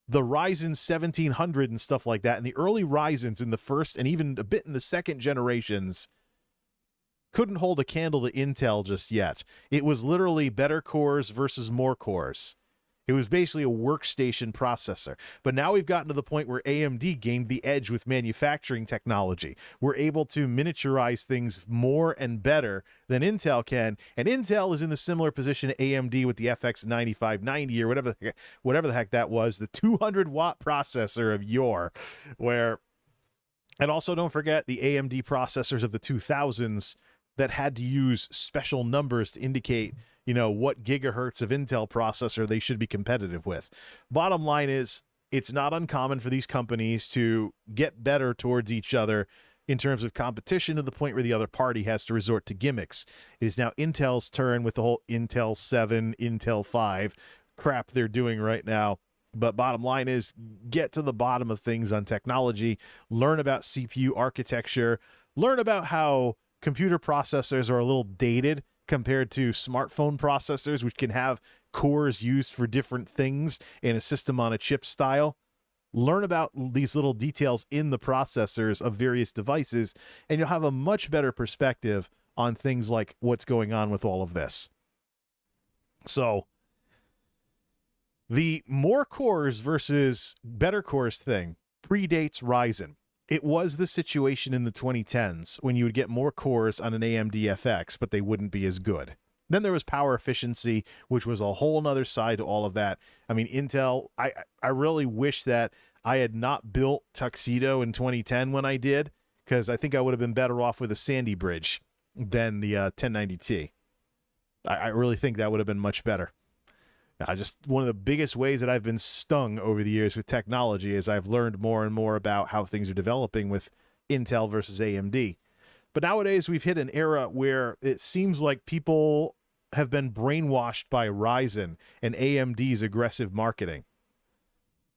the Ryzen 1700 and stuff like that, and the early Ryzens in the first and even a bit in the second generations couldn't hold a candle to Intel just yet. It was literally better cores versus more cores. It was basically a workstation processor. But now we've gotten to the point where AMD gained the edge with manufacturing technology. We're able to miniaturize things more and better than Intel can. And Intel is in the similar position to AMD with the FX 9590 or whatever the heck that was, the 200-watt processor of yore. And also don't forget the AMD processors of the 2000s that had to use special numbers to indicate, what gigahertz of Intel processor they should be competitive with. Bottom line is, it's not uncommon for these companies to get better towards each other in terms of competition to the point where the other party has to resort to gimmicks. It is now Intel's turn with the whole Intel 7, Intel 5 crap they're doing right now. But bottom line is, get to the bottom of things on technology, learn about CPU architecture, learn about how computer processors are a little dated compared to smartphone processors, which can have cores used for different things in a system on a chip style. Learn about these little details in the processors of various devices, and you'll have a much better perspective on things like what's going on with all of this. So, the more cores versus better cores thing predates Ryzen. It was the situation in the 2010s when you would get more cores on an AMD FX, but they wouldn't be as good. Then there was power efficiency, which was a whole nother side to all of that. I mean, Intel, I really wish that I had not built Tuxedo in 2010 when I did, because I think I would have been better off with a Sandy Bridge than the 1090T. I really think that would have been much better. Just one of the biggest ways that I've been stung over the years with technology is I've learned more and more about how things are developing with Intel versus AMD. But nowadays we've hit an era where it seems like people have been brainwashed by Ryzen and AMD's aggressive marketing.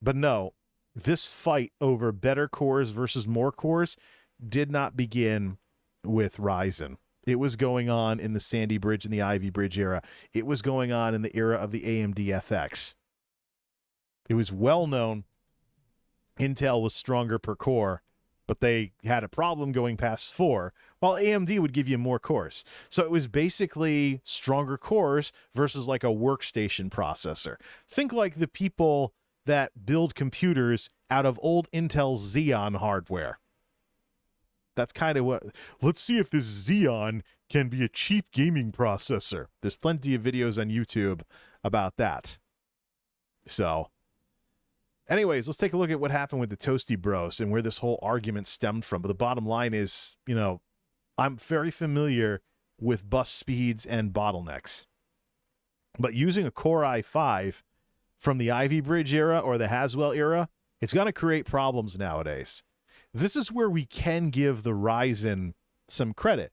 But no, this fight over better cores versus more cores did not begin with Ryzen. It was going on in the Sandy Bridge and the Ivy Bridge era. It was going on in the era of the AMD FX. It was well known Intel was stronger per core, but they had a problem going past 4, while AMD would give you more cores. So it was basically stronger cores versus like a workstation processor. Think like the people that build computers out of old Intel Xeon hardware. That's kind of what, let's see if this Xeon can be a cheap gaming processor. There's plenty of videos on YouTube about that. So, anyways, let's take a look at what happened with the Toasty Bros and where this whole argument stemmed from. But the bottom line is, I'm very familiar with bus speeds and bottlenecks. But using a Core i5 from the Ivy Bridge era or the Haswell era, it's going to create problems nowadays. This is where we can give the Ryzen some credit,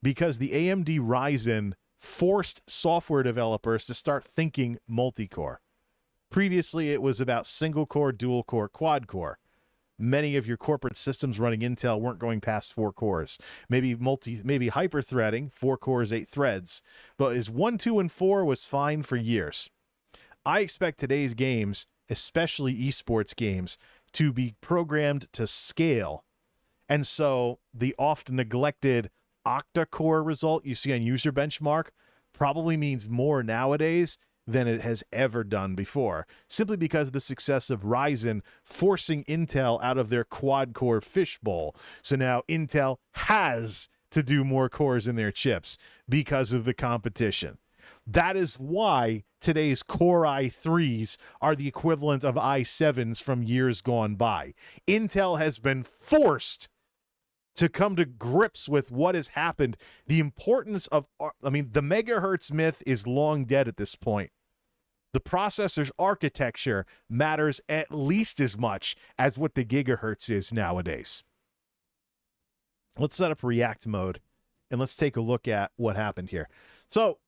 because the AMD Ryzen forced software developers to start thinking multi-core. Previously, it was about single-core, dual-core, quad-core. Many of your corporate systems running Intel weren't going past 4 cores. Maybe hyper-threading, 4 cores, 8 threads. But as 1, 2, and 4 was fine for years. I expect today's games, especially esports games, to be programmed to scale. And so the often neglected octa-core result you see on user benchmark probably means more nowadays than it has ever done before, simply because of the success of Ryzen forcing Intel out of their quad-core fishbowl. So now Intel has to do more cores in their chips because of the competition. That is why today's Core i3s are the equivalent of i7s from years gone by. Intel has been forced to come to grips with what has happened. The importance of, the megahertz myth is long dead at this point. The processor's architecture matters at least as much as what the gigahertz is nowadays. Let's set up React mode and let's take a look at what happened here. So,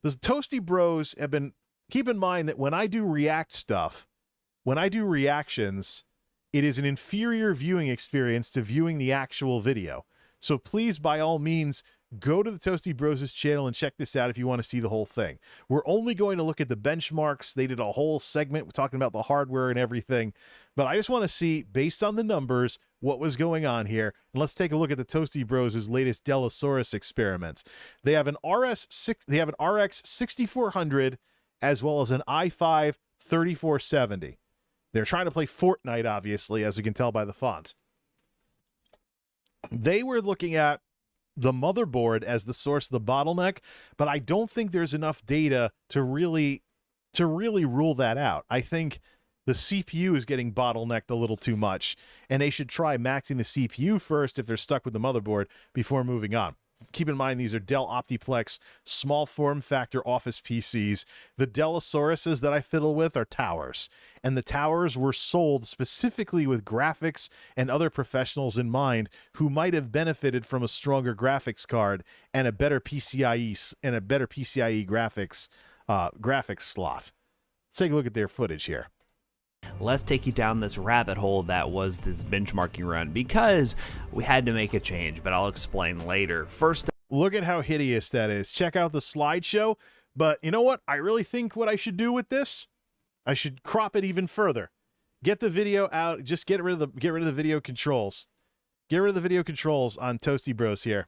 the Toasty Bros have been, keep in mind that when I do React stuff, when I do reactions, it is an inferior viewing experience to viewing the actual video. So please, by all means, go to the Toasty Bros' channel and check this out if you want to see the whole thing. We're only going to look at the benchmarks. They did a whole segment talking about the hardware and everything, but I just want to see, based on the numbers, what was going on here. And let's take a look at the Toasty Bros' latest Dellasaurus experiments. They have an RX 6400 as well as an i5 3470. They're trying to play Fortnite, obviously, as you can tell by the font. They were looking at the motherboard as the source of the bottleneck, but I don't think there's enough data to really rule that out. I think the CPU is getting bottlenecked a little too much, and they should try maxing the CPU first if they're stuck with the motherboard before moving on. Keep in mind, these are Dell Optiplex small form factor office PCs. The Dellasauruses that I fiddle with are towers, and the towers were sold specifically with graphics and other professionals in mind who might have benefited from a stronger graphics card and a better PCIe graphics slot. Let's take a look at their footage here. Let's take you down this rabbit hole that was this benchmarking run, because we had to make a change, but I'll explain later. First, look at how hideous that is. Check out the slideshow, but you know what? I really think what I should do with this, I should crop it even further. Get the video out, just get rid of the video controls. Get rid of the video controls on Toasty Bros here.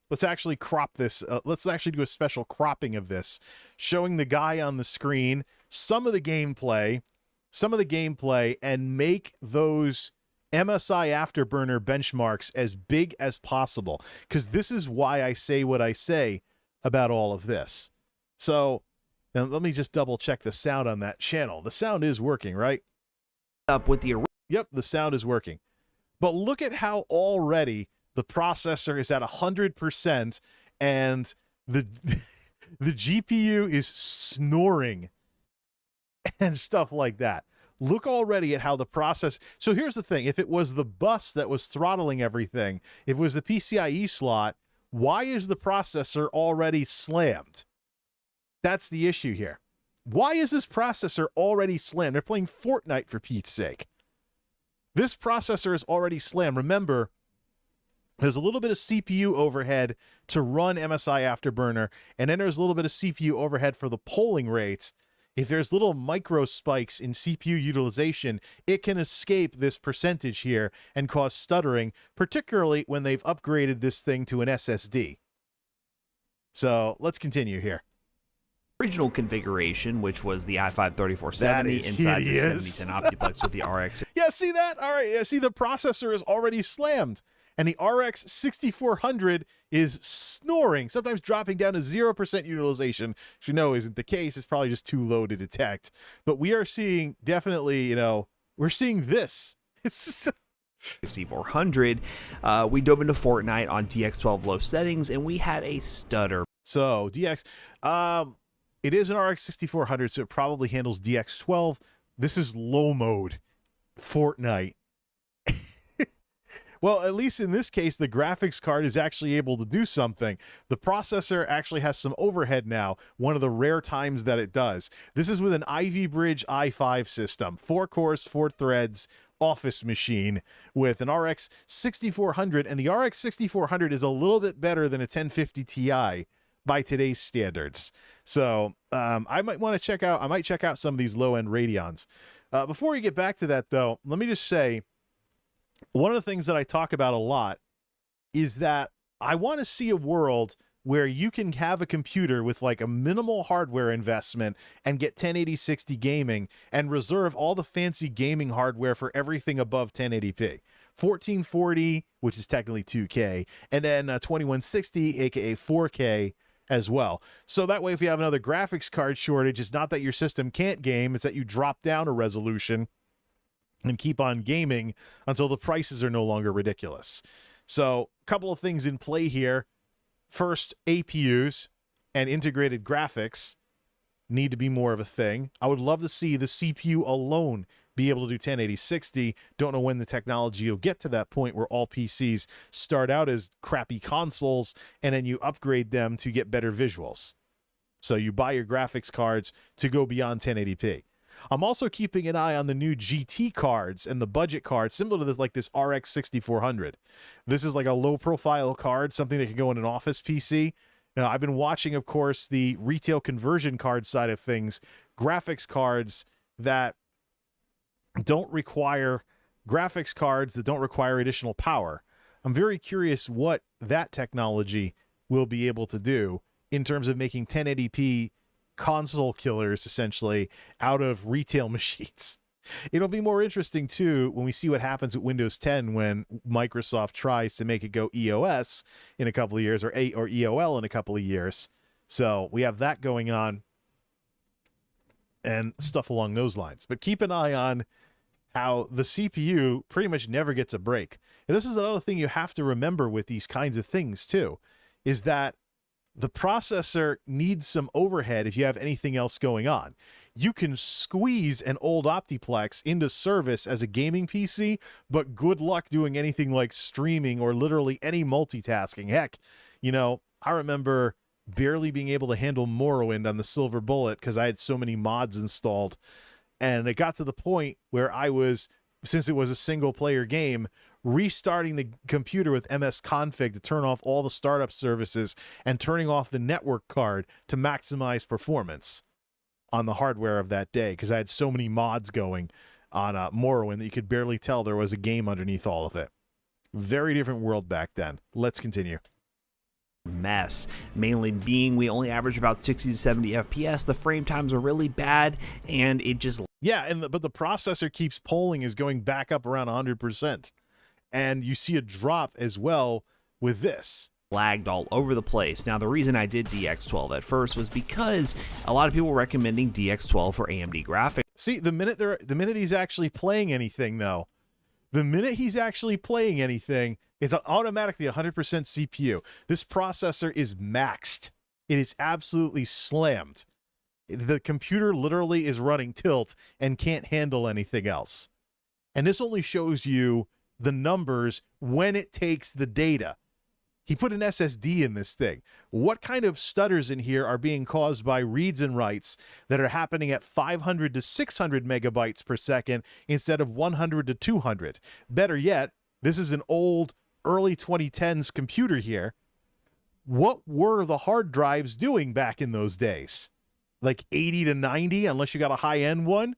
Let's actually crop this. Let's actually do a special cropping of this, showing the guy on the screen, some of the gameplay, and make those MSI Afterburner benchmarks as big as possible, because this is why I say what I say about all of this. So now let me just double check the sound on that channel. The sound is working, right? Up with the Yep, the sound is working. But look at how already the processor is at 100% and the GPU is snoring and stuff like that. Look already at how the process. So here's the thing. If it was the bus that was throttling everything, if it was the PCIe slot, why is the processor already slammed? That's the issue here. Why is this processor already slammed? They're playing Fortnite, for Pete's sake. This processor is already slammed. Remember, there's a little bit of CPU overhead to run MSI Afterburner, and then there's a little bit of CPU overhead for the polling rates. If there's little micro spikes in CPU utilization, it can escape this percentage here and cause stuttering, particularly when they've upgraded this thing to an SSD. So let's continue here. Original configuration, which was the i5 3470 inside hideous. the 7010 Optiplex with the RX. Yeah, see that? All right, yeah, see, the processor is already slammed, and the RX 6400 is snoring, sometimes dropping down to 0% utilization, which you know isn't the case. It's probably just too low to detect. But we are seeing, definitely, you know, we're seeing this. It's just 6400. We dove into Fortnite on DX12 low settings, and we had a stutter. So DX, it is an RX 6400, so it probably handles DX12. This is low mode Fortnite. Well, at least in this case, the graphics card is actually able to do something. The processor actually has some overhead now, one of the rare times that it does. This is with an Ivy Bridge i5 system, 4 cores, 4 threads, office machine with an RX 6400, and the RX 6400 is a little bit better than a 1050 Ti by today's standards. So I might want to check out some of these low-end Radeons. Before we get back to that, though, let me just say, one of the things that I talk about a lot is that I want to see a world where you can have a computer with like a minimal hardware investment and get 1080-60 gaming and reserve all the fancy gaming hardware for everything above 1080p. 1440, which is technically 2K, and then 2160, aka 4K as well. So that way, if you have another graphics card shortage, it's not that your system can't game, it's that you drop down a resolution and keep on gaming until the prices are no longer ridiculous. So a couple of things in play here. First, APUs and integrated graphics need to be more of a thing. I would love to see the CPU alone be able to do 1080-60. Don't know when the technology will get to that point where all PCs start out as crappy consoles and then you upgrade them to get better visuals. So you buy your graphics cards to go beyond 1080p. I'm also keeping an eye on the new GT cards and the budget cards, similar to this, like this RX 6400. This is like a low-profile card, something that can go in an office PC. Now, I've been watching, of course, the retail conversion card side of things, graphics cards that don't require additional power. I'm very curious what that technology will be able to do in terms of making 1080p console killers, essentially, out of retail machines. It'll be more interesting, too, when we see what happens with Windows 10 when Microsoft tries to make it go EOS in a couple of years, or EOL in a couple of years. So we have that going on and stuff along those lines. But keep an eye on how the CPU pretty much never gets a break. And this is another thing you have to remember with these kinds of things, too, is that the processor needs some overhead if you have anything else going on. You can squeeze an old Optiplex into service as a gaming PC, but good luck doing anything like streaming or literally any multitasking. Heck, you know, I remember barely being able to handle Morrowind on the Silver Bullet because I had so many mods installed. And it got to the point where I was, since it was a single player game, restarting the computer with msconfig to turn off all the startup services and turning off the network card to maximize performance on the hardware of that day, because I had so many mods going on Morrowind that you could barely tell there was a game underneath all of it. Very different world back then. Let's continue. Mess, mainly being we only average about 60 to 70 FPS. The frame times are really bad, and it just but the processor keeps polling, is going back up around 100%, and you see a drop as well with this. Lagged all over the place. Now, the reason I did DX12 at first was because a lot of people were recommending DX12 for AMD graphics. See, the minute he's actually playing anything, though, it's automatically 100% CPU. This processor is maxed. It is absolutely slammed. The computer literally is running tilt and can't handle anything else. And this only shows you the numbers when it takes the data. He put an SSD in this thing. What kind of stutters in here are being caused by reads and writes that are happening at 500 to 600 megabytes per second instead of 100 to 200? Better yet, this is an old, early 2010s computer here. What were the hard drives doing back in those days? Like 80 to 90, unless you got a high-end one?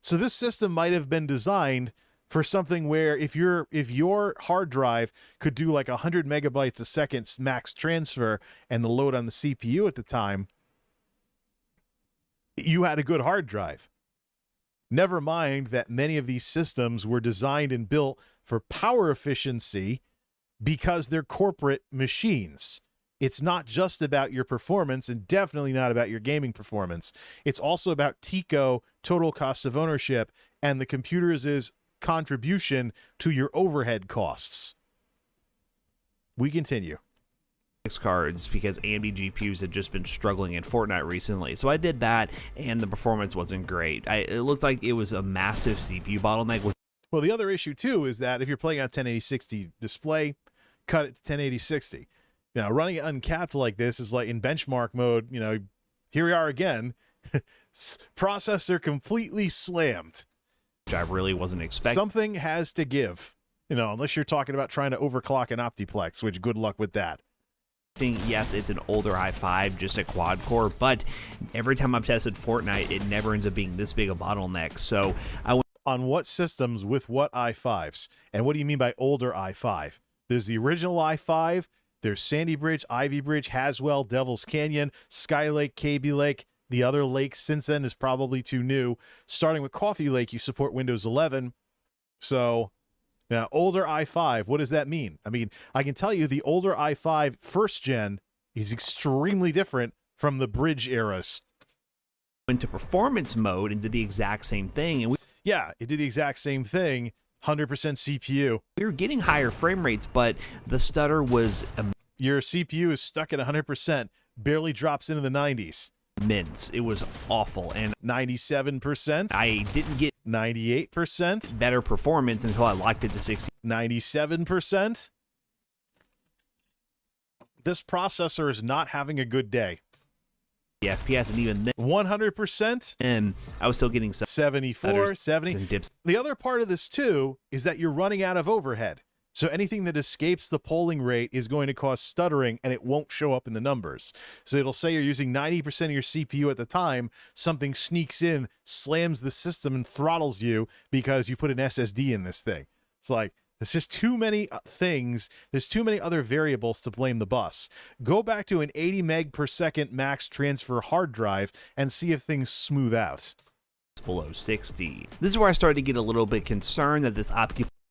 So this system might have been designed for something where if your hard drive could do like 100 megabytes a second max transfer and the load on the CPU at the time, you had a good hard drive. Never mind that many of these systems were designed and built for power efficiency because they're corporate machines. It's not just about your performance, and definitely not about your gaming performance. It's also about TICO, total cost of ownership, and the computer's contribution to your overhead costs. We continue. Cards because AMD GPUs had just been struggling in Fortnite recently. So I did that, and the performance wasn't great. It looked like it was a massive CPU bottleneck. Well, the other issue, too, is that if you're playing on 1080-60 display, cut it to 1080-60. Now, running it uncapped like this is like in benchmark mode, you know, here we are again. Processor completely slammed. Which I really wasn't expecting. Something has to give, you know, unless you're talking about trying to overclock an Optiplex, which good luck with that. Yes, it's an older i5, just a quad core, but every time I've tested Fortnite, it never ends up being this big a bottleneck. So I went on what systems with what i5s? And what do you mean by older i5? There's the original i5, there's Sandy Bridge, Ivy Bridge, Haswell, Devil's Canyon, Skylake, KB Lake. The other lakes since then is probably too new. Starting with Coffee Lake, you support Windows 11. So now, older i5, what does that mean? I mean, I can tell you the older i5 first gen is extremely different from the bridge eras. Into performance mode and did the exact same thing. And it did the exact same thing. 100% CPU. We were getting higher frame rates, but the stutter was your CPU is stuck at 100%, barely drops into the 90s. Immense. It was awful. And 97%. I didn't get 98%. Better performance until I locked it to 60. 97%. This processor is not having a good day. FPS, and even then 100%. and I was still getting 74, 70. and dips. The other part of this too is that you're running out of overhead. So anything that escapes the polling rate is going to cause stuttering, and it won't show up in the numbers. So it'll say you're using 90% of your CPU at the time. Something sneaks in, slams the system, and throttles you because you put an SSD in this thing. It's like, there's just too many things. There's too many other variables to blame the bus. Go back to an 80 meg per second max transfer hard drive and see if things smooth out. Below 60. This is where I started to get a little bit concerned that this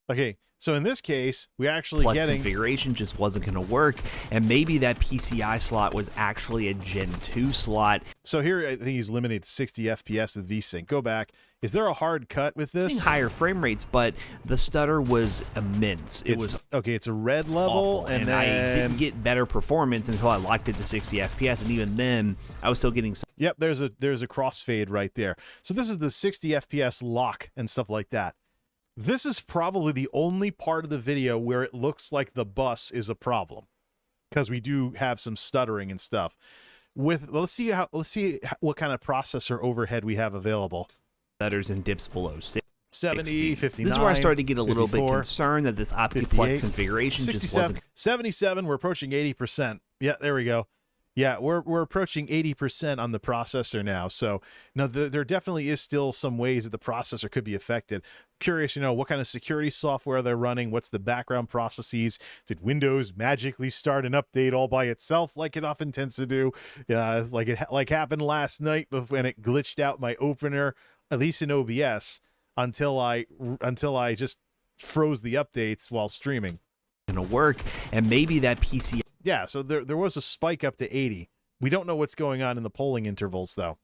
Okay, so in this case, we actually getting configuration just wasn't going to work, and maybe that PCI slot was actually a Gen 2 slot. So here, I think he's limited to 60 FPS with VSync. Go back. Is there a hard cut with this? Higher frame rates, but the stutter was immense. It was okay. It's a red level, awful, and I then didn't get better performance until I locked it to 60 FPS, and even then, I was still getting. Yep, there's a crossfade right there. So this is the 60 FPS lock and stuff like that. This is probably the only part of the video where it looks like the bus is a problem, because we do have some stuttering and stuff. Let's see what kind of processor overhead we have available. Stutters and dips below 60. 70, 59. This is where I started to get a little 54, bit concerned that this OptiFlex configuration just wasn't. 77. We're approaching 80%. Yeah, there we go. Yeah, we're approaching 80% on the processor now. So now there definitely is still some ways that the processor could be affected. Curious, what kind of security software they're running. What's the background processes? Did Windows magically start an update all by itself, like it often tends to do? Like happened last night when it glitched out my opener, at least in OBS, until I just froze the updates while streaming. Gonna work, and maybe that PC. Yeah, so there was a spike up to 80. We don't know what's going on in the polling intervals, though.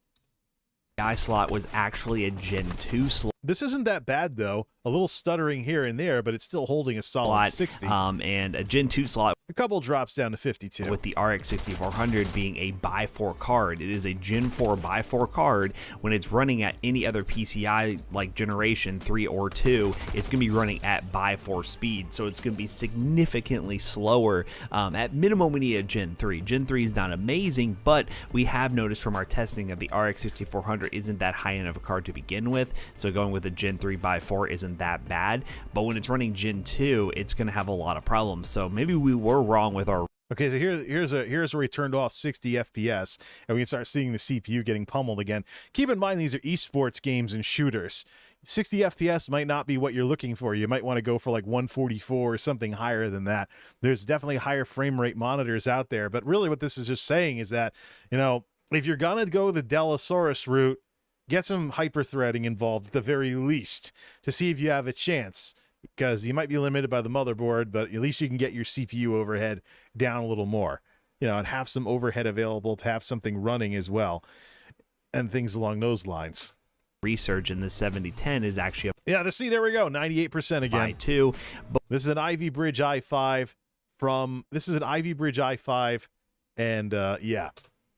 Slot was actually a Gen 2 slot. This isn't that bad, though. A little stuttering here and there, but it's still holding a solid 60. And a Gen 2 slot. A couple drops down to 52. With the RX 6400 being a by 4 card. It is a Gen 4 by 4 card. When it's running at any other PCI like Generation 3 or 2, it's going to be running at by 4 speed. So it's going to be significantly slower. At minimum, we need a Gen 3. Gen 3 is not amazing, but we have noticed from our testing that the RX 6400 isn't that high end of a card to begin with. So going with a Gen 3 by 4 isn't that bad. But when it's running Gen 2, it's going to have a lot of problems. So maybe we were wrong with our. Okay, so here's where we turned off 60 FPS, and we can start seeing the CPU getting pummeled again. Keep in mind, these are esports games and shooters. 60 FPS might not be what you're looking for. You might want to go for like 144 or something higher than that. There's definitely higher frame rate monitors out there, but really what this is just saying is that, if you're gonna go the Dellasaurus route, get some hyper-threading involved at the very least to see if you have a chance, because you might be limited by the motherboard, but at least you can get your CPU overhead down a little more, and have some overhead available to have something running as well, and things along those lines. Research in the 7010 is actually there we go, 98% again. by 2. But this is an Ivy Bridge i5 and yeah.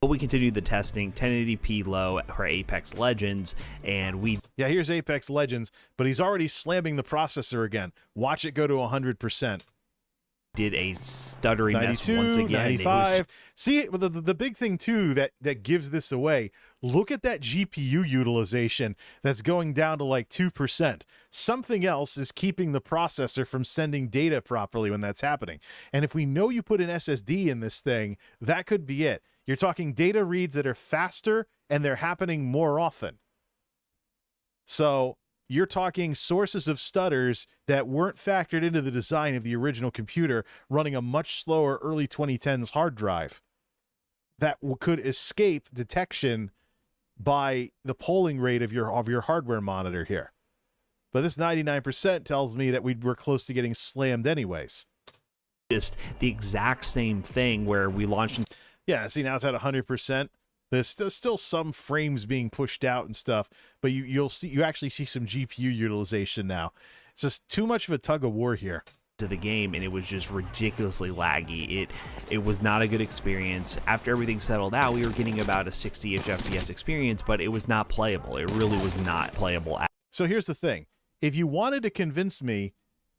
But we continued the testing, 1080p low for Apex Legends, and here's Apex Legends, but he's already slamming the processor again. Watch it go to 100%. Did a stuttering 92, mess once again. 95. See, the big thing too that gives this away, look at that GPU utilization that's going down to like 2%. Something else is keeping the processor from sending data properly when that's happening. And if we know you put an SSD in this thing, that could be it. You're talking data reads that are faster and they're happening more often. So you're talking sources of stutters that weren't factored into the design of the original computer running a much slower early 2010s hard drive that could escape detection by the polling rate of your hardware monitor here. But this 99% tells me that we're close to getting slammed anyways. Just the exact same thing where we launched. Yeah, see, now it's at 100%. There's still some frames being pushed out and stuff, but you actually see some GPU utilization now. It's just too much of a tug of war here. To the game, and it was just ridiculously laggy. It was not a good experience. After everything settled out, we were getting about a 60-ish FPS experience, but it was not playable. It really was not playable. So here's the thing. If you wanted to convince me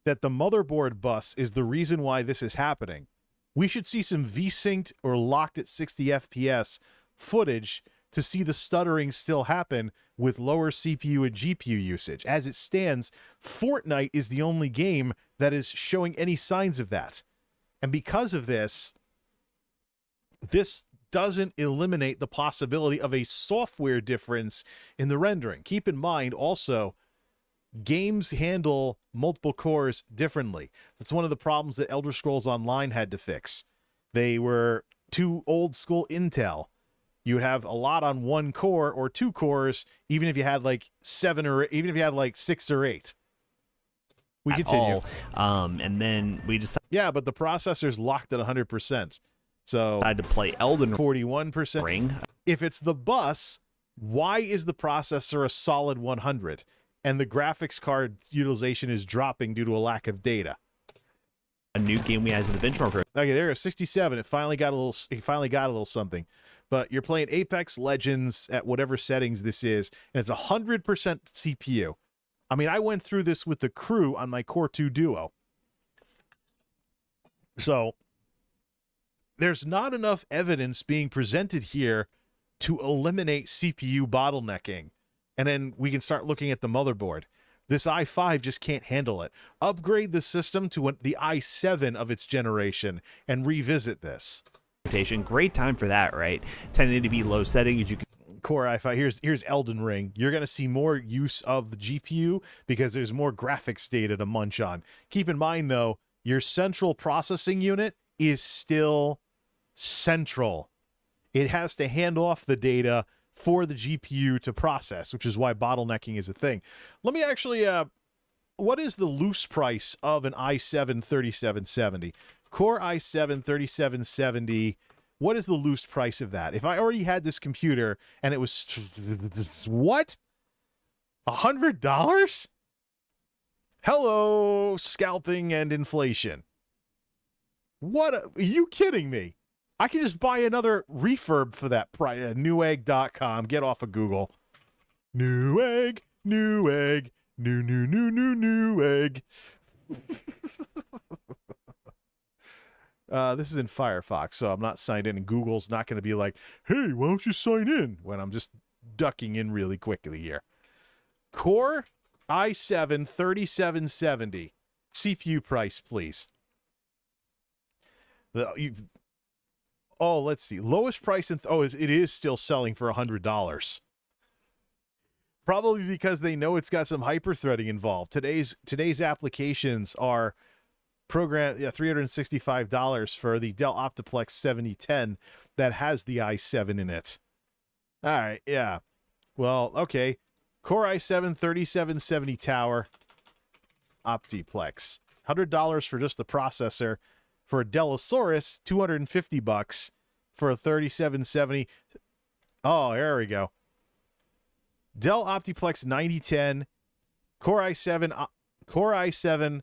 that the motherboard bus is the reason why this is happening, we should see some V-synced or locked at 60 FPS footage to see the stuttering still happen with lower CPU and GPU usage. As it stands, Fortnite is the only game that is showing any signs of that. And because of this, this doesn't eliminate the possibility of a software difference in the rendering. Keep in mind also, games handle multiple cores differently. That's one of the problems that Elder Scrolls Online had to fix. They were too old school Intel. You would have a lot on one core or two cores, even if you had like 7 or even if you had like 6 or 8. We continue. And then we decided, yeah, but the processor's locked at 100%. So I had to play Elden 41%. Ring. If it's the bus, why is the processor a solid 100 and the graphics card utilization is dropping due to a lack of data? A new game we had to the benchmark. Okay, there you go, 67. It finally got a little something. But you're playing Apex Legends at whatever settings this is, and it's 100% CPU. I mean, I went through this with the crew on my Core 2 Duo. So there's not enough evidence being presented here to eliminate CPU bottlenecking. And then we can start looking at the motherboard. This i5 just can't handle it. Upgrade the system to the i7 of its generation and revisit this. Great time for that, right? Tending to be low settings. You can Core i5. Here's Elden Ring. You're going to see more use of the GPU because there's more graphics data to munch on. Keep in mind, though, your central processing unit is still central. It has to hand off the data for the GPU to process, which is why bottlenecking is a thing. Let me actually, what is the loose price of an i7 3770? Core i7 3770, what is the loose price of that? If I already had this computer and it was, what? $100? Hello, scalping and inflation. What? Are you kidding me? I can just buy another refurb for that price. Newegg.com. Get off of Google. Newegg, Newegg, Newegg. This is in Firefox, so I'm not signed in, and Google's not going to be like, hey, why don't you sign in? When I'm just ducking in really quickly here. Core i7 3770. CPU price, please. Let's see. Lowest price it is still selling for $100. Probably because they know it's got some hyper-threading involved. Today's applications are $365 for the Dell Optiplex 7010 that has the i7 in it. All right, yeah. Well, okay. Core i7 3770 Tower Optiplex. $100 for just the processor. For a Dellasaurus, $250 for a 3770. Oh, there we go. Dell Optiplex 9010, Core i7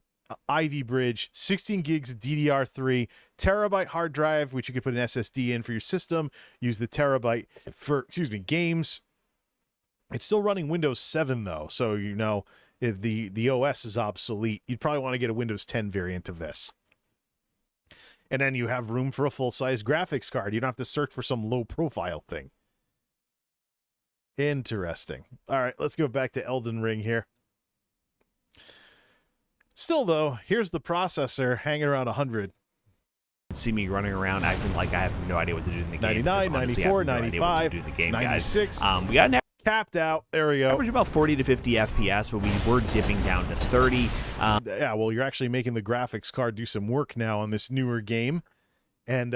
Ivy Bridge, 16 gigs of DDR3, terabyte hard drive, which you could put an SSD in for your system. Use the terabyte for, games. It's still running Windows 7 though, so you know if the OS is obsolete. You'd probably want to get a Windows 10 variant of this. And then you have room for a full-size graphics card. You don't have to search for some low-profile thing. Interesting. All right, let's go back to Elden Ring here. Still, though, here's the processor hanging around 100. see me running around acting like I have no idea what to do in the game. 99, 94, 95, 96. We got an capped out. There we go. average about 40 to 50 FPS, but we were dipping down to 30. Yeah, well, you're actually making the graphics card do some work now on this newer game. And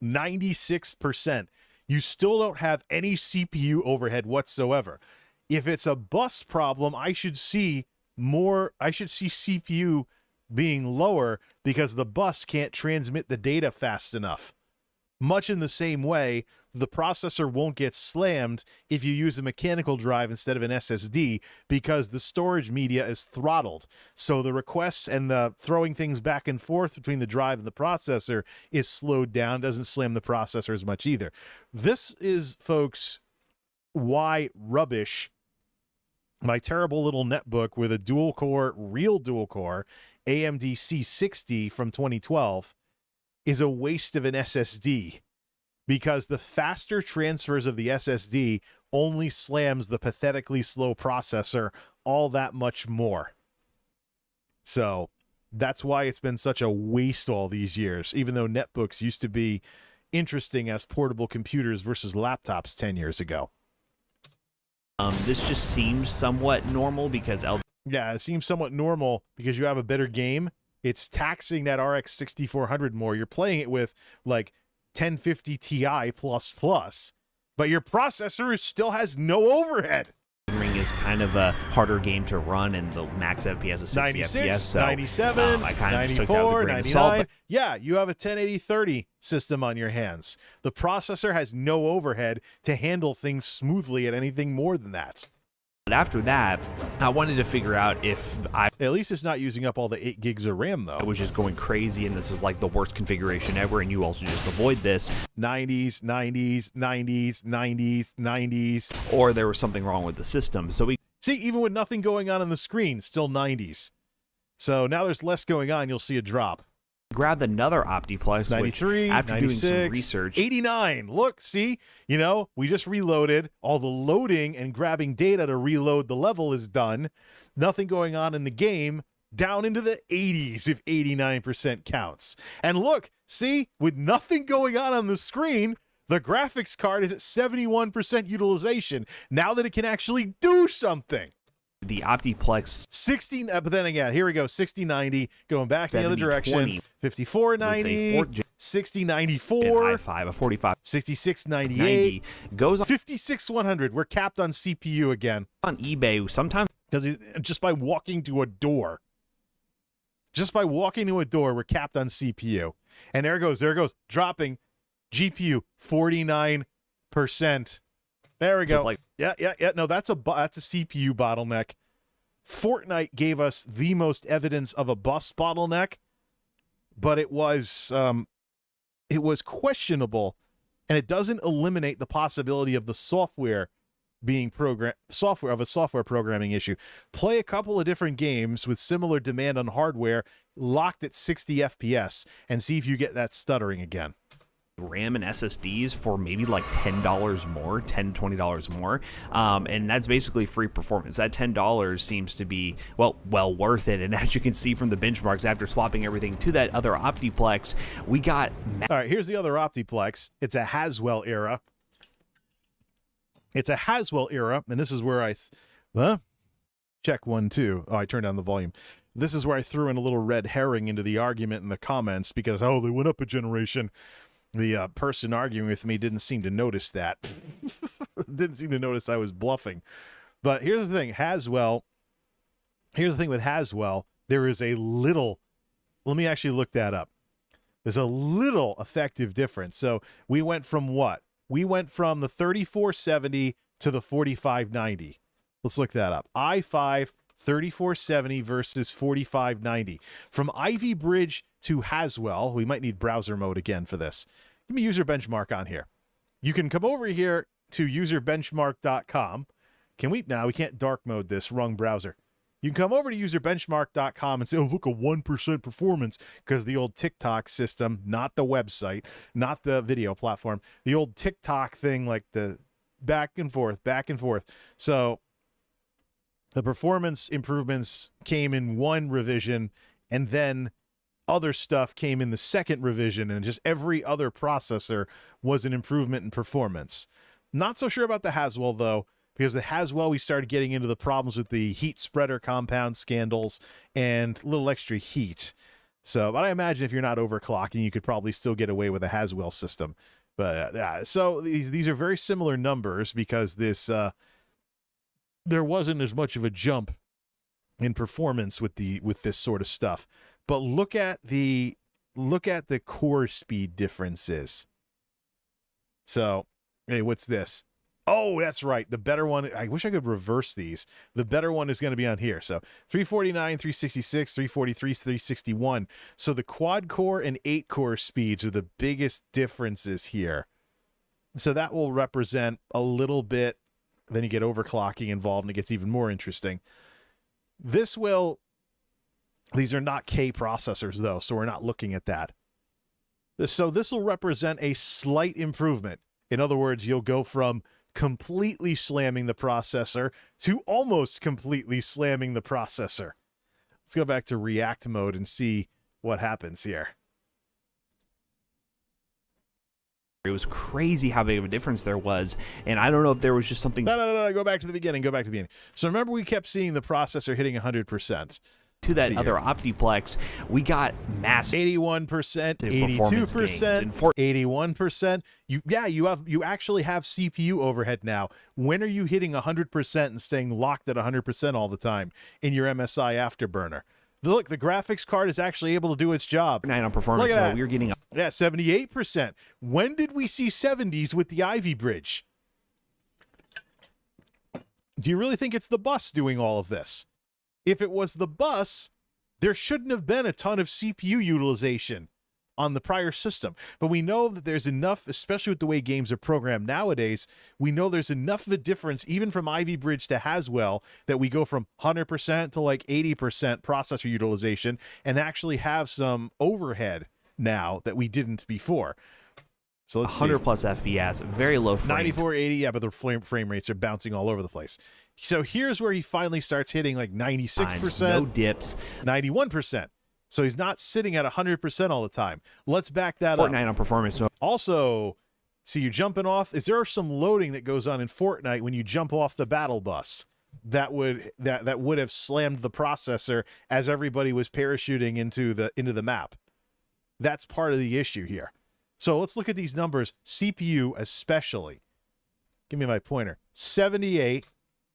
96%. You still don't have any CPU overhead whatsoever. If it's a bus problem, I should see CPU being lower because the bus can't transmit the data fast enough. Much in the same way, the processor won't get slammed if you use a mechanical drive instead of an SSD because the storage media is throttled. So the requests and the throwing things back and forth between the drive and the processor is slowed down, doesn't slam the processor as much either. This is, folks, why rubbish my terrible little netbook with a real dual core AMD C60 from 2012 is a waste of an SSD, because the faster transfers of the SSD only slams the pathetically slow processor all that much more. So that's why it's been such a waste all these years, even though netbooks used to be interesting as portable computers versus laptops 10 years ago. This just seems somewhat normal because Yeah, it seems somewhat normal because you have a better game. It's taxing that RX 6400 more. You're playing it with like 1050 Ti plus, but your processor still has no overhead. Ring is kind of a harder game to run, and the max FPS is 60 96, FPS. So 97, I kind of just took that with a 94, grain of salt. 99. Yeah, you have a 1080-30 system on your hands. The processor has no overhead to handle things smoothly at anything more than that. But after that, I wanted to figure out if I At least it's not using up all the 8 gigs of RAM, though. was just going crazy and this is like the worst configuration ever, and you also just avoid this, 90s, 90s, 90s, 90s, 90s. or there was something wrong with the system. So we See, even with nothing going on the screen, still 90s. So now there's less going on, you'll see a drop. grabbed another Optiplex, 93, which after 96, doing some research, 89. Look, see, you know, we just reloaded. All the loading and grabbing data to reload the level is done. Nothing going on in the game, down into the 80s if 89% counts. And look, see, with nothing going on the screen, the graphics card is at 71% utilization now that it can actually do something. the Optiplex 16, but then again, here we go, 6090, going back in the other 7020 direction, 5490, with a 4th gen 6094, i5, a 4590 6698, goes 56100. We're capped on CPU again on eBay. Sometimes because just by walking to a door, we're capped on CPU. And there it goes, dropping GPU 49%. There we go. Like- Yeah. No, that's a CPU bottleneck. Fortnite gave us the most evidence of a bus bottleneck, but it was questionable, and it doesn't eliminate the possibility of the software being software programming issue. Play a couple of different games with similar demand on hardware locked at 60 FPS and see if you get that stuttering again. RAM and SSDs for maybe like $10 more, $10, $20 more. And that's basically free performance. That $10 seems to be, well worth it. And as you can see from the benchmarks, after swapping everything to that other Optiplex, we got... All right, here's the other Optiplex. It's a Haswell era. And this is where check 1, 2. Oh, I turned down the volume. This is where I threw in a little red herring into the argument in the comments because, they went up a generation. The person arguing with me didn't seem to notice that. Didn't seem to notice I was bluffing. But here's the thing, Haswell. Here's the thing with Haswell. There is a little, let me actually look that up. There's a little effective difference. So we went from what? We went from the 3470 to the 4590. Let's look that up. i5 3470 versus 4590. From Ivy Bridge to Haswell, we might need browser mode again for this. Give me user benchmark on here. You can come over here to userbenchmark.com. Can we? No, we can't dark mode this. Wrong browser. You can come over to userbenchmark.com and say, oh, look, a 1% performance, because the old TikTok system, not the website, not the video platform, the old TikTok thing, like the back and forth. So the performance improvements came in one revision, and then other stuff came in the second revision, and just every other processor was an improvement in performance. Not so sure about the Haswell, though, because the Haswell, we started getting into the problems with the heat spreader compound scandals and a little extra heat. So, but I imagine if you're not overclocking, you could probably still get away with a Haswell system. But so these are very similar numbers because this there wasn't as much of a jump in performance with this sort of stuff. But look at the core speed differences. So, hey, what's this? Oh, that's right. The better one, I wish I could reverse these. The better one is going to be on here. So 349, 366, 343, 361. So the quad core and 8 core speeds are the biggest differences here. So that will represent a little bit. Then you get overclocking involved and it gets even more interesting. These are not K processors though, so we're not looking at that. So this will represent a slight improvement. In other words, you'll go from completely slamming the processor to almost completely slamming the processor. Let's go back to react mode and see what happens here. It was crazy how big of a difference there was, and I don't know if there was just something. No. Go back to the beginning. Go back to the beginning. So remember, we kept seeing the processor hitting 100%. To that other Optiplex, we got massive 81%, 82%, 81%. You actually have CPU overhead now. When are you hitting 100% and staying locked at 100% all the time in your MSI Afterburner? Look, the graphics card is actually able to do its job. On performance, Look at that. We were getting 78%. When did we see 70s with the Ivy Bridge? Do you really think it's the bus doing all of this? If it was the bus, there shouldn't have been a ton of CPU utilization on the prior system. But we know that there's enough, especially with the way games are programmed nowadays, we know there's enough of a difference, even from Ivy Bridge to Haswell, that we go from 100% to like 80% processor utilization and actually have some overhead now that we didn't before. So let's 100 see. plus FPS, very low frame. 94, 80, yeah, but the frame rates are bouncing all over the place. So here's where he finally starts hitting like 96%. No dips. 91%. So he's not sitting at 100% all the time. Let's back that up. Fortnite on performance. So Also, see, you're jumping off. Is there some loading that goes on in Fortnite when you jump off the battle bus that would have slammed the processor as everybody was parachuting into the map? That's part of the issue here. So let's look at these numbers. CPU especially. Give me my pointer. 78.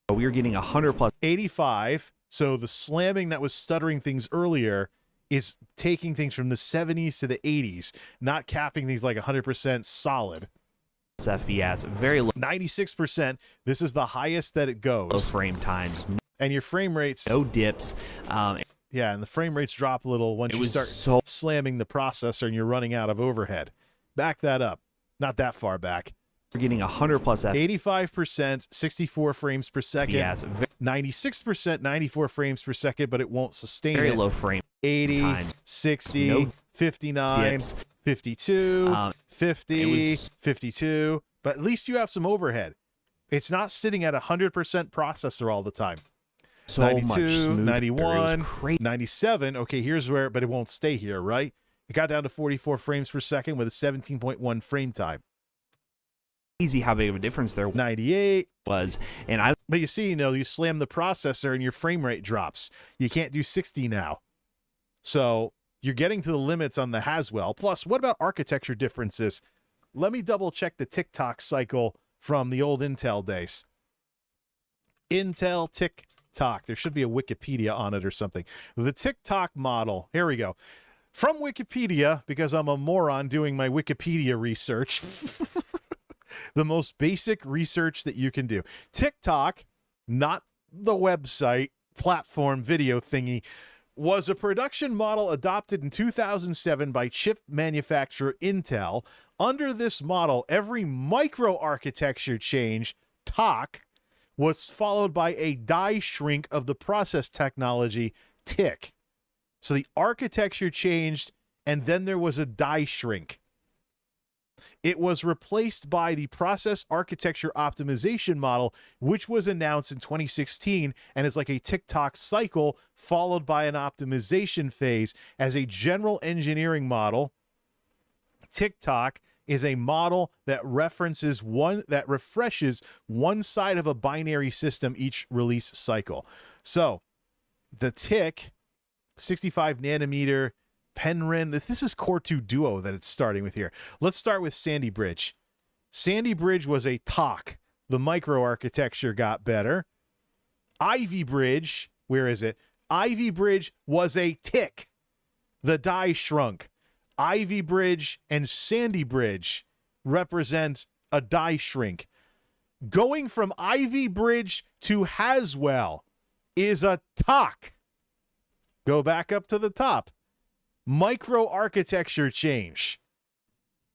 we were getting 100 plus. 85. So the slamming that was stuttering things earlier is taking things from the 70s to the 80s, not capping these like 100% solid. FPS, very low. 96%. This is the highest that it goes. Low frame times. And your frame rates. No dips. Yeah, and the frame rates drop a little once you start slamming the processor and you're running out of overhead. Back that up. Not that far back. We're getting 100 plus. 85%, 64 frames per second. Yes. 96%, 94 frames per second, but it won't sustain Very it. low frame. 80, time. 60, No 59, dips. 52, 50, was- 52. But at least you have some overhead. It's not sitting at 100% processor all the time. So 92, much smoother. 91, It was crazy. 97. Okay, here's where, but it won't stay here, right? It got down to 44 frames per second with a 17.1 frame time. Easy how big of a difference there 98. was. And I But you see, you slam the processor and your frame rate drops. You can't do 60 now. So you're getting to the limits on the Haswell. Plus, what about architecture differences? Let me double check the tick-tock cycle from the old Intel days. Intel tick-tock. There should be a Wikipedia on it or something. The tick-tock model. Here we go. From Wikipedia, because I'm a moron doing my Wikipedia research. The most basic research that you can do. TikTok, not the website, platform, video thingy, was a production model adopted in 2007 by chip manufacturer Intel. Under this model, every microarchitecture change, TOC, was followed by a die shrink of the process technology, TIC. So the architecture changed, and then there was a die shrink. It was replaced by the process architecture optimization model, which was announced in 2016 and is like a TikTok cycle followed by an optimization phase. As a general engineering model, TikTok is a model that refreshes one side of a binary system each release cycle. So the TIC 65 nanometer Penryn, this is Core 2 Duo that it's starting with here. Let's start with Sandy Bridge. Sandy Bridge was a TOC. The microarchitecture got better. Ivy Bridge, where is it? Ivy Bridge was a TIC. The die shrunk. Ivy Bridge and Sandy Bridge represent a die shrink. Going from Ivy Bridge to Haswell is a TOC. Go back up to the top. Microarchitecture change.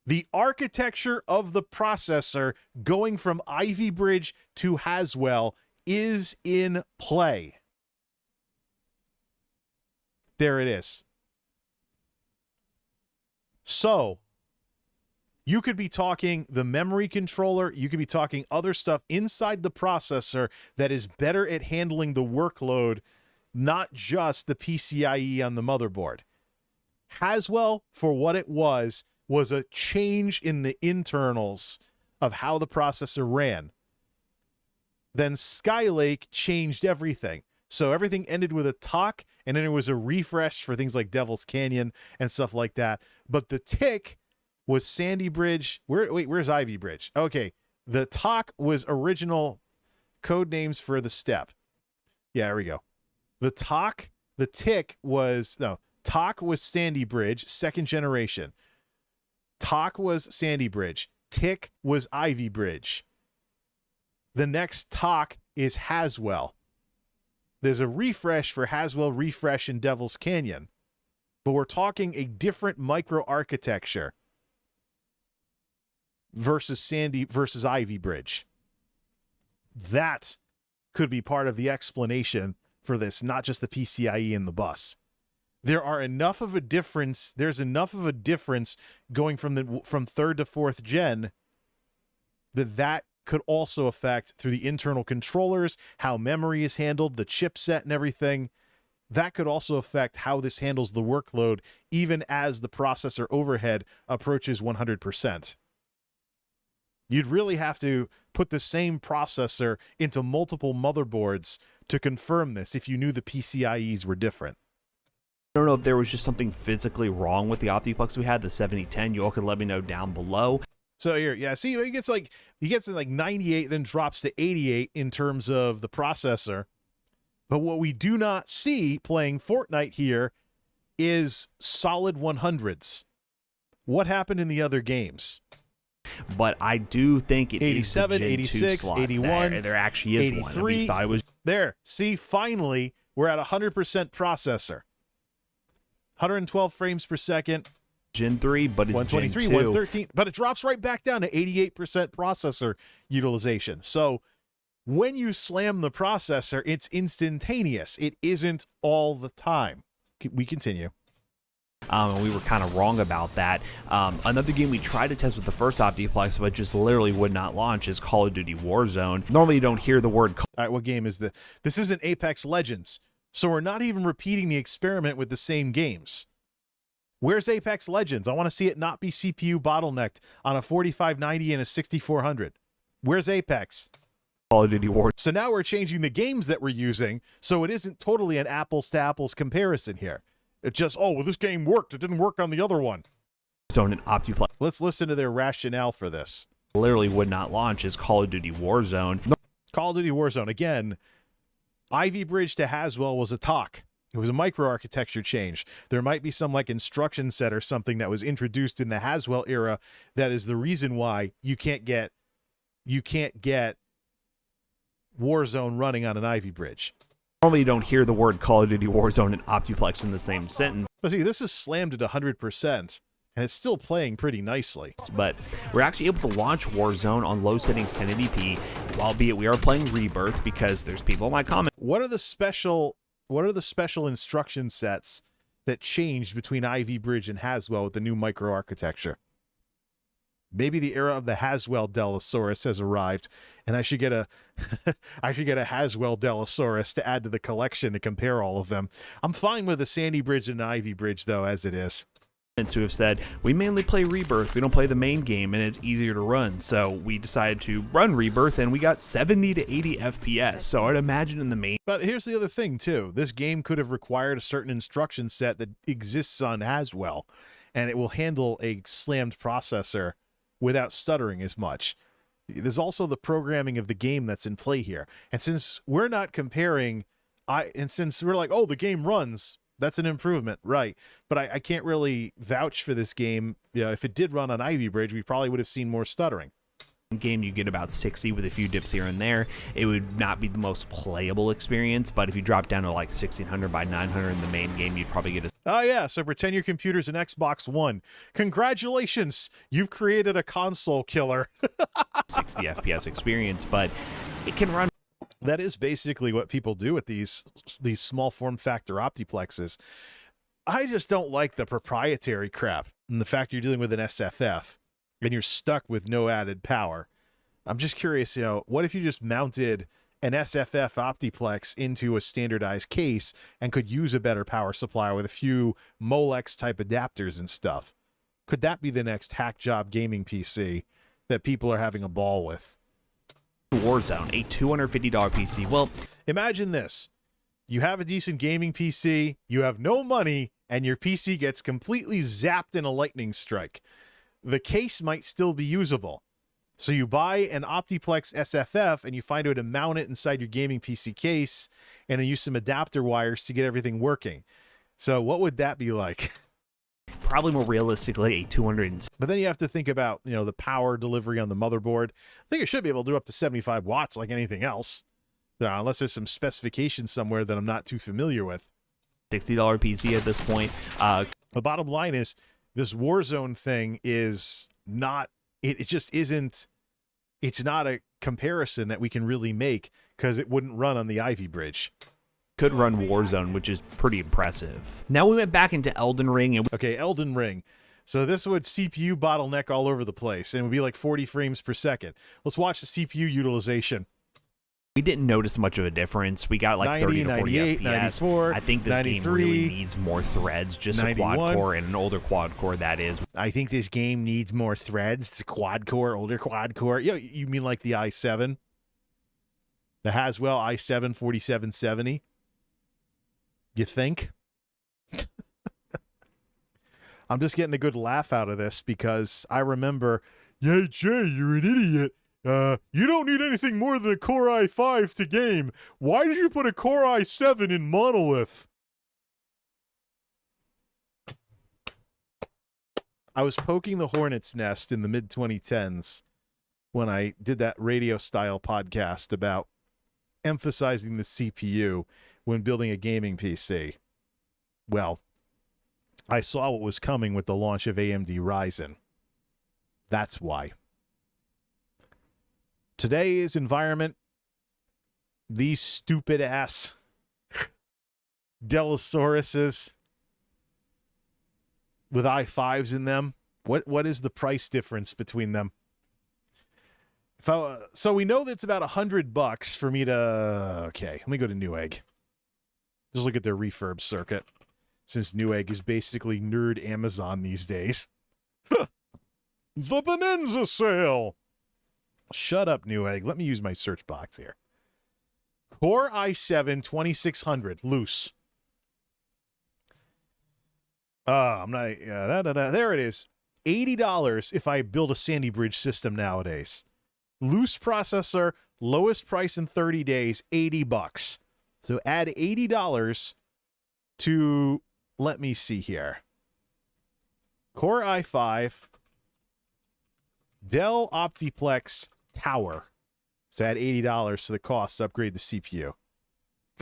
The architecture of the processor going from Ivy Bridge to Haswell is in play. There it is. So You could be talking the memory controller. You could be talking other stuff inside the processor that is better at handling the workload, not just the PCIe on the motherboard. Haswell, for what it was a change in the internals of how the processor ran. Then Skylake changed everything. So everything ended with a talk, and then it was a refresh for things like Devil's Canyon and stuff like that. But the tick was Sandy Bridge. Where's Ivy Bridge? Okay. The talk was original code names for the step. Yeah, there we go. The tick was, no, talk was Sandy Bridge, second generation. Talk was Sandy Bridge. Tick was Ivy Bridge. The next talk is Haswell. There's a refresh for Haswell Refresh in Devil's Canyon, but we're talking a different microarchitecture versus Ivy Bridge. That could be part of the explanation for this, not just the PCIe in the bus. There's enough of a difference going from third to fourth gen that could also affect through the internal controllers, how memory is handled, the chipset and everything. That could also affect how this handles the workload, even as the processor overhead approaches 100%. You'd really have to put the same processor into multiple motherboards to confirm this if you knew the PCIes were different. I don't know if there was just something physically wrong with the Optiplex we had, the 7010. You all could let me know down below. So here, yeah, see, he gets to like 98, then drops to 88 in terms of the processor. But what we do not see playing Fortnite here is solid 100s. What happened in the other games? But I do think it 87, is the Gen 86, 2 slot. 81, there actually is 83. one. I mean, thought it was There, see, finally, we're at 100% processor. 112 frames per second. Gen 3, but it's 123, Gen 2. 113, but it drops right back down to 88% processor utilization. So when you slam the processor, it's instantaneous. It isn't all the time. We continue. And we were kind of wrong about that. Another game we tried to test with the first Optiplex, but just literally would not launch, is Call of Duty Warzone. Normally, you don't hear the word. All right, what game is this? This isn't Apex Legends, so we're not even repeating the experiment with the same games. Where's Apex Legends? I want to see it not be CPU bottlenecked on a 4590 and a 6400. Where's Apex? Call of Duty Warzone. So now we're changing the games that we're using, so it isn't totally an apples to apples comparison here. It just, oh, well, this game worked. It didn't work on the other one. Zone and Optiplex. Let's listen to their rationale for this. Literally would not launch is Call of Duty Warzone. Call of Duty Warzone, again, Ivy Bridge to Haswell was a talk. It was a microarchitecture change. There might be some like instruction set or something that was introduced in the Haswell era that is the reason why you can't get Warzone running on an Ivy Bridge. Normally you don't hear the word Call of Duty Warzone and Optiplex in the same sentence. But see, this is slammed at 100%, and it's still playing pretty nicely. But we're actually able to launch Warzone on low settings 1080p, albeit we are playing Rebirth because there's people in my comments. What are the special instruction sets that changed between Ivy Bridge and Haswell with the new microarchitecture? Maybe the era of the Haswell Dellasaurus has arrived, and I should get a Haswell Dellasaurus to add to the collection to compare all of them. I'm fine with the Sandy Bridge and Ivy Bridge though, as it is. Who have said we mainly play Rebirth, we don't play the main game, and it's easier to run. So we decided to run Rebirth, and we got 70 to 80 FPS. So I'd imagine in the main. But here's the other thing too: this game could have required a certain instruction set that exists on Haswell, and it will handle a slammed processor without stuttering as much. There's also the programming of the game that's in play here, and since we're not comparing, since we're like, oh, the game runs. That's an improvement, right? But I can't really vouch for this game. You know, if it did run on Ivy Bridge, we probably would have seen more stuttering. Game, you get about 60 with a few dips here and there. It would not be the most playable experience, but if you drop down to like 1600 by 900 in the main game, you'd probably get a. Oh yeah, so pretend your computer's an Xbox One. Congratulations, you've created a console killer. 60 FPS experience, but it can run. That is basically what people do with these small form factor Optiplexes. I just don't like the proprietary crap and the fact you're dealing with an SFF. and you're stuck with no added power. I'm just curious, what if you just mounted an SFF Optiplex into a standardized case and could use a better power supply with a few Molex type adapters and stuff? Could that be the next hack job gaming PC that people are having a ball with? Warzone, a $250 PC. Well, imagine this. You have a decent gaming PC, you have no money, and your PC gets completely zapped in a lightning strike. The case might still be usable. So you buy an Optiplex SFF and you find a way to mount it inside your gaming PC case and then use some adapter wires to get everything working. So what would that be like? Probably more realistically a 200. But then you have to think about, the power delivery on the motherboard. I think it should be able to do up to 75 watts like anything else. Unless there's some specifications somewhere that I'm not too familiar with. $60 PC at this point. The bottom line is this Warzone thing is not, it just isn't, it's not a comparison that we can really make because it wouldn't run on the Ivy Bridge. Could run Warzone, which is pretty impressive. Now we went back into Elden Ring. Okay, Elden Ring. So this would CPU bottleneck all over the place, and it would be like 40 frames per second. Let's watch the CPU utilization. We didn't notice much of a difference. We got like 90, 30 to 40 98, FPS. 94, I think this 93, game really needs more threads, just 91. a quad core and an older quad core, that is. I think this game needs more threads. It's a quad core, older quad core. You mean like the i7? The Haswell i7 4770? You think? I'm just getting a good laugh out of this because I remember, yeah, Jay, you're an idiot. You don't need anything more than a Core i5 to game. Why did you put a Core i7 in Monolith? I was poking the hornet's nest in the mid-2010s when I did that radio-style podcast about emphasizing the CPU when building a gaming PC. Well, I saw what was coming with the launch of AMD Ryzen. That's why. Today's environment, these stupid-ass Dellasauruses with i5s in them, what is the price difference between them? So we know that it's about $100 for me to... Okay, let me go to Newegg. Just look at their refurb circuit, since Newegg is basically nerd Amazon these days. The Bonanza sale! Shut up, Newegg. Let me use my search box here. Core i7 2600 loose. I'm not. There it is. $80 if I build a Sandy Bridge system nowadays. Loose processor, lowest price in 30 days, $80. So add $80 to. Let me see here. Core i5, Dell Optiplex Tower. So add $80 to the cost to upgrade the CPU.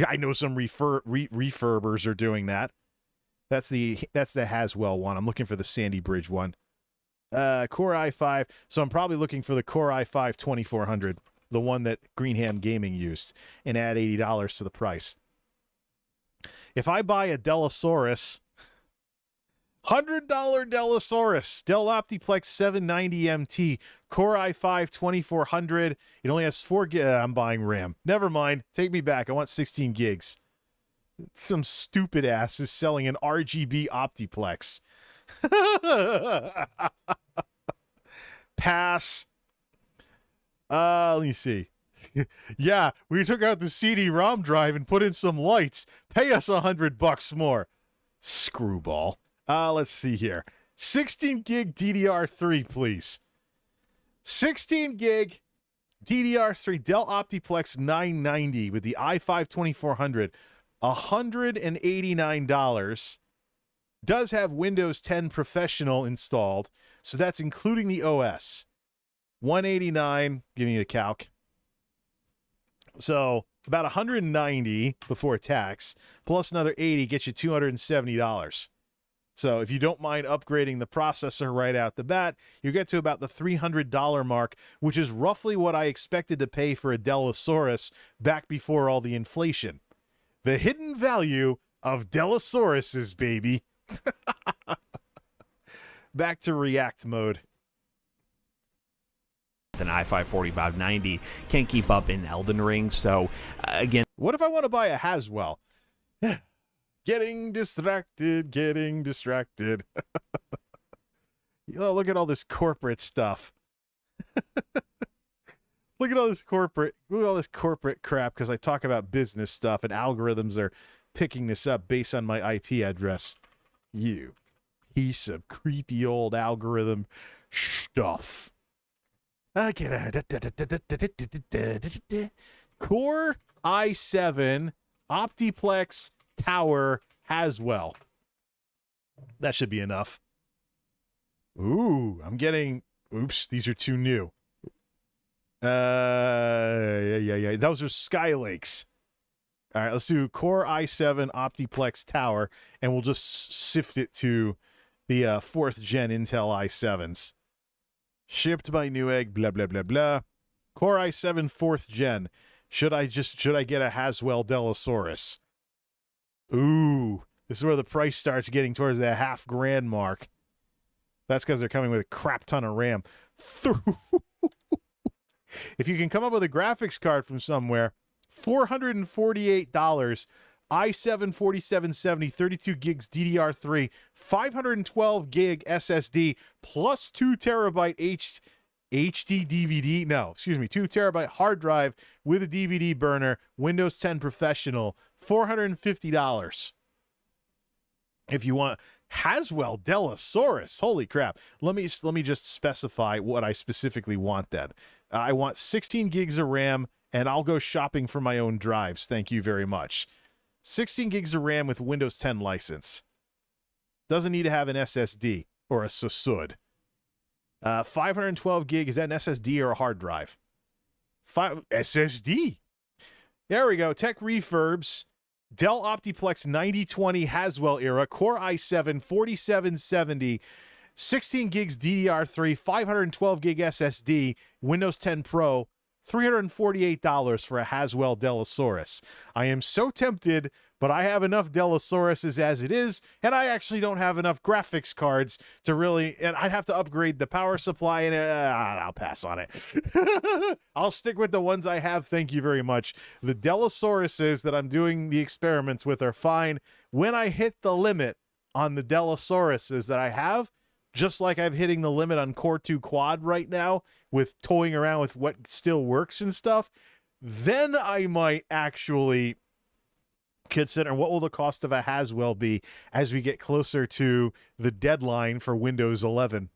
I know some refurbers are doing that. That's the Haswell one. I'm looking for the Sandy Bridge one. Core i5. So I'm probably looking for the Core i5 2400, the one that Greenham Gaming used, and add $80 to the price. If I buy a Dellasaurus, $100 Dellasaurus, Dell Optiplex 790 MT, Core i5 2400. It only has 4 gigs. I'm buying RAM. Never mind. Take me back. I want 16 gigs. Some stupid ass is selling an RGB Optiplex. Pass. Let me see. Yeah, we took out the CD-ROM drive and put in some lights. Pay us $100 more. Screwball. Let's see here. 16 gig DDR3, please. 16 gig DDR3 Dell Optiplex 990 with the i5 2400. $189. Does have Windows 10 Professional installed, so that's including the OS. $189. Give me the calc. So about $190 before tax, plus another $80 gets you $270. So if you don't mind upgrading the processor right out the bat, you get to about the $300 mark, which is roughly what I expected to pay for a Dellasaurus back before all the inflation. The hidden value of Dellasauruses, baby. Back to React mode. i5-4590 can't keep up in Elden Ring. So again, What if I want to buy a Haswell? Getting distracted. Oh, look at all this corporate stuff. Look at all this corporate crap, because I talk about business stuff and algorithms are picking this up based on my IP address. You piece of creepy old algorithm stuff. Core i7 Optiplex Tower Haswell. That should be enough. Ooh, I'm getting... Oops, these are too new. Yeah. Those are Skylakes. All right, let's do Core i7 Optiplex Tower, and we'll just sift it to the 4th gen Intel i7s. Shipped by Newegg, blah, blah, blah, blah. Core i7 4th gen. Should I get a Haswell Dellasaurus? Ooh, this is where the price starts getting towards that $5,000 mark. That's because they're coming with a crap ton of RAM. If you can come up with a graphics card from somewhere, $448, i7 4770, 32 gigs DDR3, 512 gig SSD, plus 2 terabyte HD DVD. No, excuse me, 2 terabyte hard drive with a DVD burner, Windows 10 Professional, $450. If you want Haswell Dellasaurus, holy crap. Let me just specify what I specifically want then. I want 16 gigs of RAM, and I'll go shopping for my own drives. Thank you very much. 16 gigs of RAM with Windows 10 license. Doesn't need to have an SSD or a SSUD. 512 gig, is that an SSD or a hard drive? SSD. There we go. Tech Refurbs. Dell Optiplex 9020 Haswell era. Core i7 4770. 16 gigs DDR3, 512 gig SSD, Windows 10 Pro, $348 for a Haswell Dellasaurus. I am so tempted, but I have enough Dellasauruses as it is, and I actually don't have enough graphics cards to really, and I'd have to upgrade the power supply, and I'll pass on it. I'll stick with the ones I have, thank you very much. The Dellasauruses that I'm doing the experiments with are fine. When I hit the limit on the Dellasauruses that I have, just like I'm hitting the limit on Core 2 Quad right now with toying around with what still works and stuff, then I might actually consider what will the cost of a Haswell be as we get closer to the deadline for Windows 11.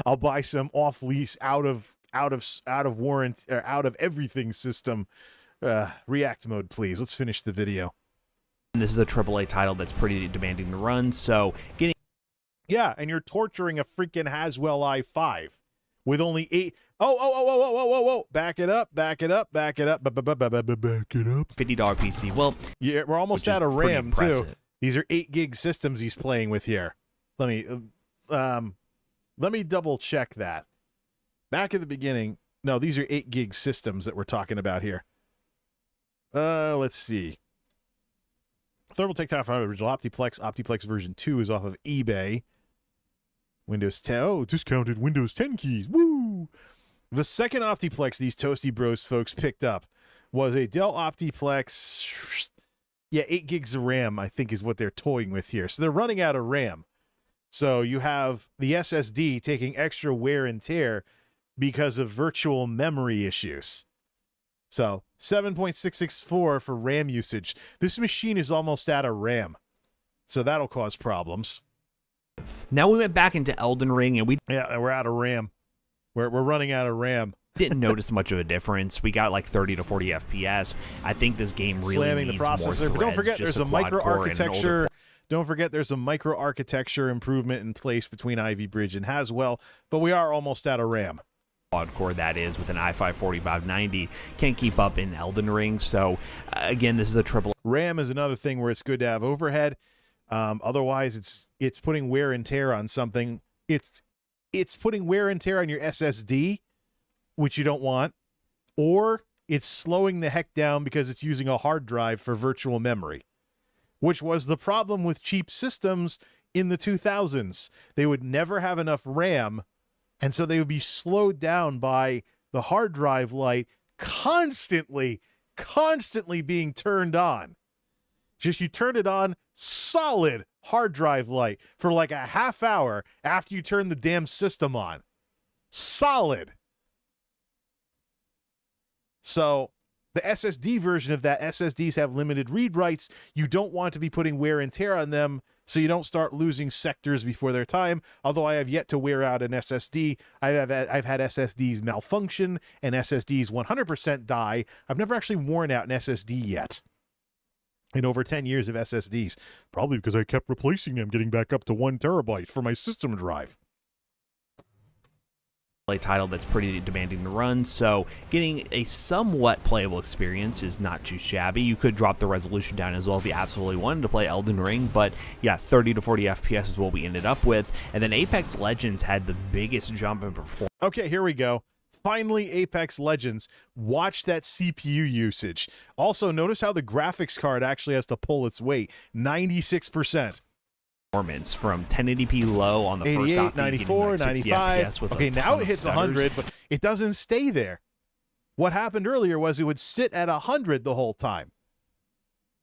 I'll buy some off lease out of warranty or out of everything system. React mode, please. Let's finish the video. this is a AAA title that's pretty demanding to run, so getting... Yeah, and you're torturing a freaking Haswell i5 with only 8... Oh, back it up. Back it up. $50 PC. Well, yeah, we're almost out of RAM, too. These are 8 gig systems he's playing with here. Let me double check that. Back at the beginning, no, these are 8 gig systems that we're talking about here. Let's see. Thermaltake Top 5 original Optiplex version 2 is off of eBay. Windows 10. Oh, discounted Windows 10 keys. Woo! The second Optiplex these Toasty Bros folks picked up was a Dell Optiplex. Yeah, 8 gigs of RAM, I think, is what they're toying with here. So they're running out of RAM. So you have the SSD taking extra wear and tear because of virtual memory issues. So 7.664 for RAM usage. This machine is almost out of RAM. So that'll cause problems. Now we went back into Elden Ring and we're out of RAM. We're running out of RAM. Didn't notice much of a difference. We got like 30 to 40 FPS. I think this game really slamming needs the processor. more threads. But don't forget, there's a microarchitecture. Don't forget, there's a microarchitecture improvement in place between Ivy Bridge and Haswell. But we are almost out of RAM. Quad core that is with an i5-4590 can't keep up in Elden Ring. So again, this is a triple. RAM is another thing where it's good to have overhead. Otherwise, it's putting wear and tear on something. It's putting wear and tear on your SSD, which you don't want, or it's slowing the heck down because it's using a hard drive for virtual memory, which was the problem with cheap systems in the 2000s. They would never have enough RAM And so they would be slowed down by the hard drive light constantly being turned on. Just you turn it on, solid hard drive light for like a half hour after you turn the damn system on. Solid. So the SSD version of that, SSDs have limited read writes. You don't want to be putting wear and tear on them so you don't start losing sectors before their time. Although I have yet to wear out an SSD. I've had SSDs malfunction and SSDs 100% die. I've never actually worn out an SSD yet in over 10 years of SSDs. Probably because I kept replacing them, getting back up to 1 terabyte for my system drive. Title that's pretty demanding to run, so getting a somewhat playable experience is not too shabby. You could drop the resolution down as well if you absolutely wanted to play Elden Ring, but yeah, 30 to 40 FPS is what we ended up with. And then Apex Legends had the biggest jump in performance. Okay, here we go. Finally, Apex Legends. Watch that CPU usage. Also, notice how the graphics card actually has to pull its weight. 96%. From 1080p low on the 88, first option, 94, like 95. Okay, now it hits 100, but it doesn't stay there. What happened earlier was it would sit at 100 the whole time.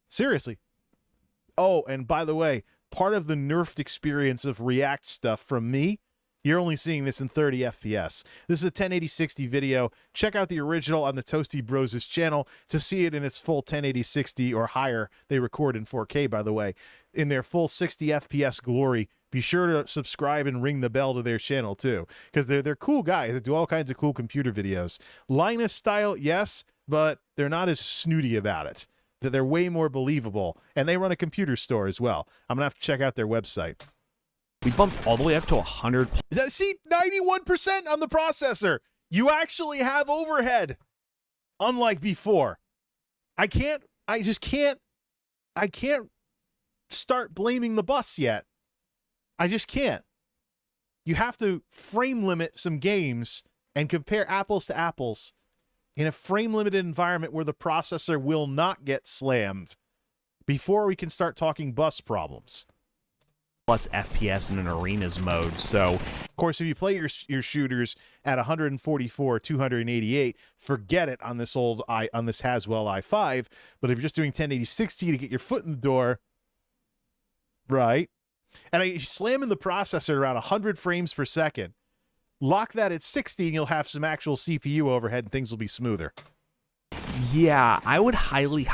Seriously. Oh, and by the way, part of the nerfed experience of React stuff from me, you're only seeing this in 30 FPS. This is a 1080-60 video. Check out the original on the Toasty Bros' channel to see it in its full 1080-60 or higher. They record in 4K, by the way, in their full 60 FPS glory. Be sure to subscribe and ring the bell to their channel, too, because they're cool guys that do all kinds of cool computer videos. Linus style, yes, but they're not as snooty about it. They're way more believable, and they run a computer store as well. I'm going to have to check out their website. We bumped all the way up to 100. See, 91% on the processor. You actually have overhead, unlike before. I can't start blaming the bus yet. I just can't. You have to frame limit some games and compare apples to apples in a frame limited environment where the processor will not get slammed before we can start talking bus problems. Plus FPS in an arenas mode. So, of course, if you play your shooters at 144, 288, forget it on this Haswell i5. But if you're just doing 1080-60 to get your foot in the door, right? And I slam in the processor around 100 frames per second. Lock that at 60, and you'll have some actual CPU overhead, and things will be smoother. Yeah, I would highly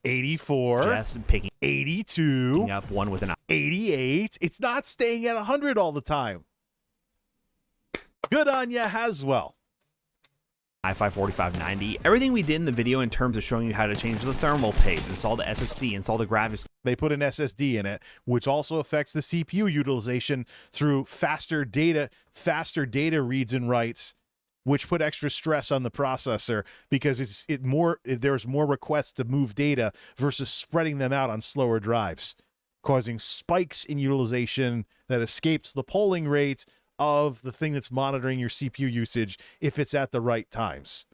84. suggest picking 82. up one with an 88. It's not staying at 100 all the time. Good on ya, Haswell. i5 4590. Everything we did in the video in terms of showing you how to change the thermal paste, install the SSD, install the graphics. They put an SSD in it, which also affects the CPU utilization through faster data reads and writes, which put extra stress on the processor because there's more requests to move data versus spreading them out on slower drives, causing spikes in utilization that escapes the polling rate of the thing that's monitoring your CPU usage if it's at the right times.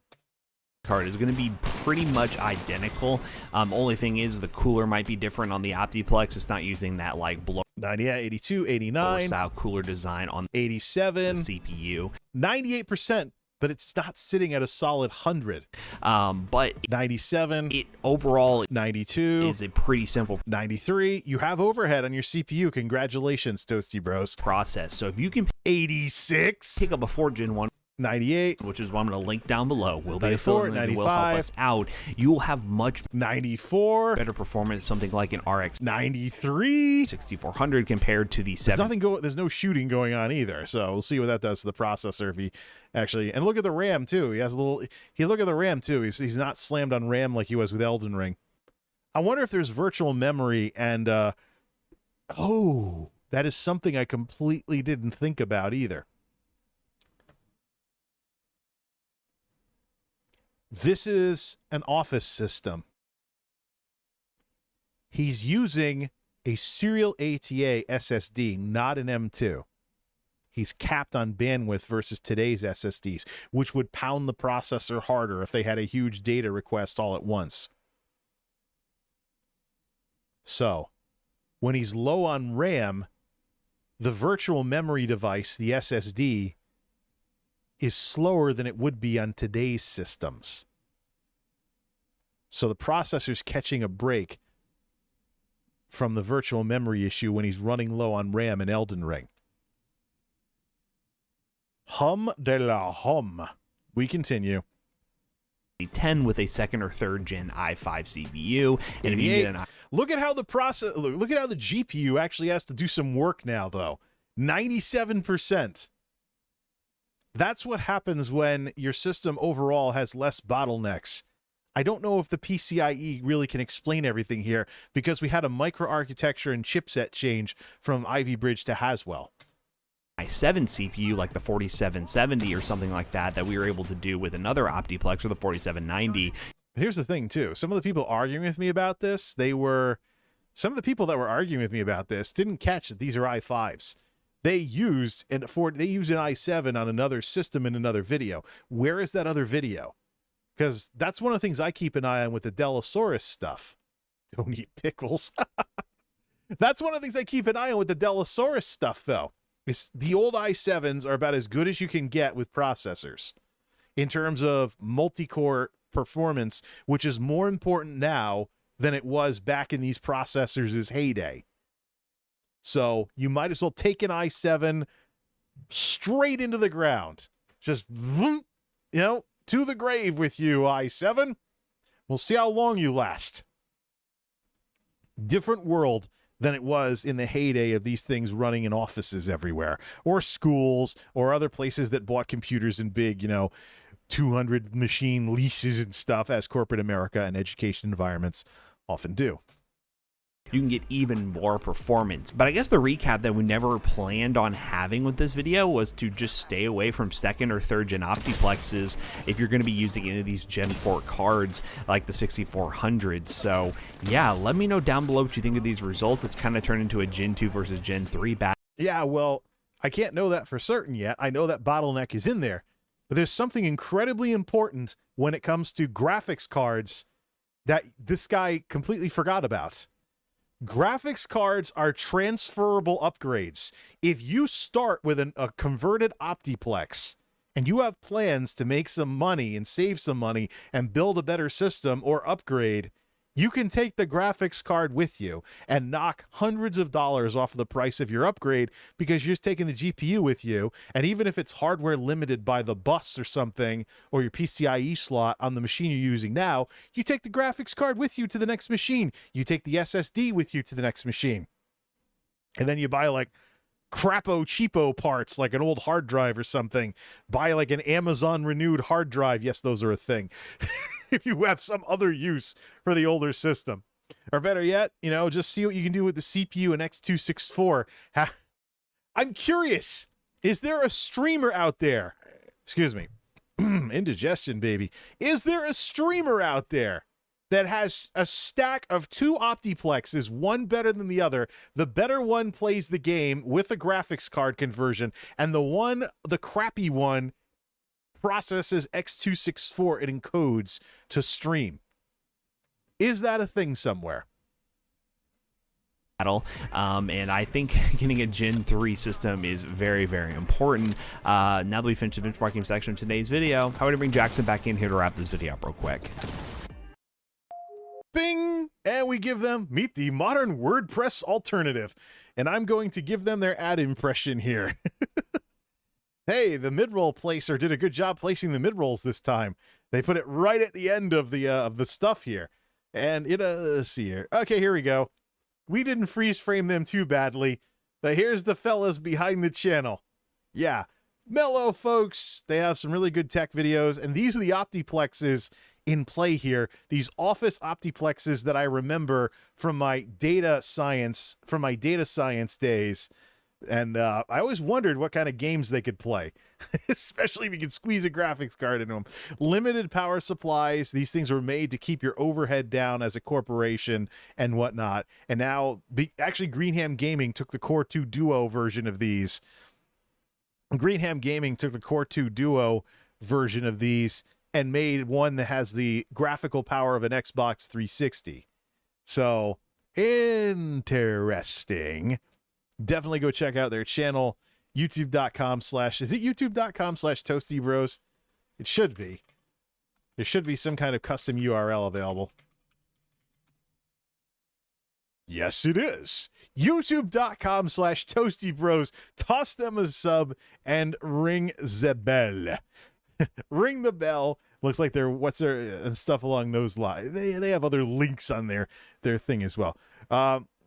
Card is going to be pretty much identical. Only thing is the cooler might be different on the Optiplex. It's not using that like blow 82, 89 style cooler design on 87 the CPU. 98%, but it's not sitting at a solid 100. But 97, it overall 92 is a pretty simple 93. You have overhead on your CPU. Congratulations, Toasty Bros. process. So if you can 86, pick up a 4 Gen 1, 98, which is what I'm going to link down below, will be 94, will help 95, us out. You will have much 94, better performance, something like an RX 93, 6400 compared to the 7. There's no shooting going on either, so we'll see what that does to the processor if he actually. And look at the RAM too. Look at the RAM too. He's not slammed on RAM like he was with Elden Ring. I wonder if there's virtual memory and that is something I completely didn't think about either. This is an Office system. He's using a serial ATA SSD, not an M2. He's capped on bandwidth versus today's SSDs, which would pound the processor harder if they had a huge data request all at once. So, when he's low on RAM, the virtual memory device, the SSD, is slower than it would be on today's systems. So the processor's catching a break from the virtual memory issue when he's running low on RAM in Elden Ring. Hum de la hum. We continue. 10 with a second or third gen i5 CPU, and if you get an look at how the GPU actually has to do some work now, though. 97%. That's what happens when your system overall has less bottlenecks. I don't know if the PCIe really can explain everything here, because we had a microarchitecture and chipset change from Ivy Bridge to Haswell. i7 CPU like the 4770 or something like that we were able to do with another Optiplex or the 4790. Here's the thing, too. Some of the people arguing with me about this, some of the people that were arguing with me about this didn't catch that these are i5s. They used an i7 on another system in another video. Where is that other video? Because that's one of the things I keep an eye on with the Dellasaurus stuff. Don't eat pickles. That's one of the things I keep an eye on with the Dellasaurus stuff, though. The old i7s are about as good as you can get with processors in terms of multi-core performance, which is more important now than it was back in these processors' heyday. So you might as well take an i7 straight into the ground. Just, to the grave with you, i7. We'll see how long you last. Different world than it was in the heyday of these things running in offices everywhere, or schools, or other places that bought computers in big, 200 machine leases and stuff, as corporate America and education environments often do. You can get even more performance. But I guess the recap that we never planned on having with this video was to just stay away from second or third gen Optiplexes if you're going to be using any of these Gen 4 cards like the 6400. So yeah, let me know down below what you think of these results. It's kind of turned into a Gen 2 versus Gen 3 battle. Yeah, well, I can't know that for certain yet. I know that bottleneck is in there. But there's something incredibly important when it comes to graphics cards that this guy completely forgot about. Graphics cards are transferable upgrades. If you start with a converted Optiplex and you have plans to make some money and save some money and build a better system or upgrade, you can take the graphics card with you and knock hundreds of dollars off of the price of your upgrade because you're just taking the GPU with you. And even if it's hardware limited by the bus or something, or your PCIe slot on the machine you're using now, you take the graphics card with you to the next machine. You take the SSD with you to the next machine. And then you buy like crapo cheapo parts, like an old hard drive or something. Buy like an Amazon renewed hard drive. Yes, those are a thing. If you have some other use for the older system. Or better yet, just see what you can do with the CPU and X264. I'm curious, is there a streamer out there? Excuse me. Indigestion, baby. Is there a streamer out there that has a stack of two Optiplexes, one better than the other? The better one plays the game with a graphics card conversion, and the crappy one processes X264 it encodes to stream. Is that a thing somewhere? And I think getting a Gen 3 system is very, very important. Now that we finished the benchmarking section of today's video, I want to bring Jackson back in here to wrap this video up real quick. Bing! And we give them Meet the Modern WordPress Alternative. And I'm going to give them their ad impression here. Hey, the mid-roll placer did a good job placing the mid-rolls this time. They put it right at the end of the stuff here. And let's see here. Okay, here we go. We didn't freeze frame them too badly, but here's the fellas behind the channel. Yeah, mellow folks. They have some really good tech videos, and these are the Optiplexes in play here. These office Optiplexes that I remember from my data science days. And I always wondered what kind of games they could play, especially if you could squeeze a graphics card into them. Limited power supplies. These things were made to keep your overhead down as a corporation and whatnot. And now, actually, Greenham Gaming took the Core 2 Duo version of these. Greenham Gaming took the Core 2 Duo version of these and made one that has the graphical power of an Xbox 360. So, interesting. Definitely go check out their channel. youtube.com/ is it youtube.com/Toasty Bros? It should be. There should be some kind of custom URL available. Yes, it is. youtube.com/Toasty Bros. Toss them a sub and ring the bell. Ring the bell. Looks like they're and stuff along those lines. They have other links on their thing as well.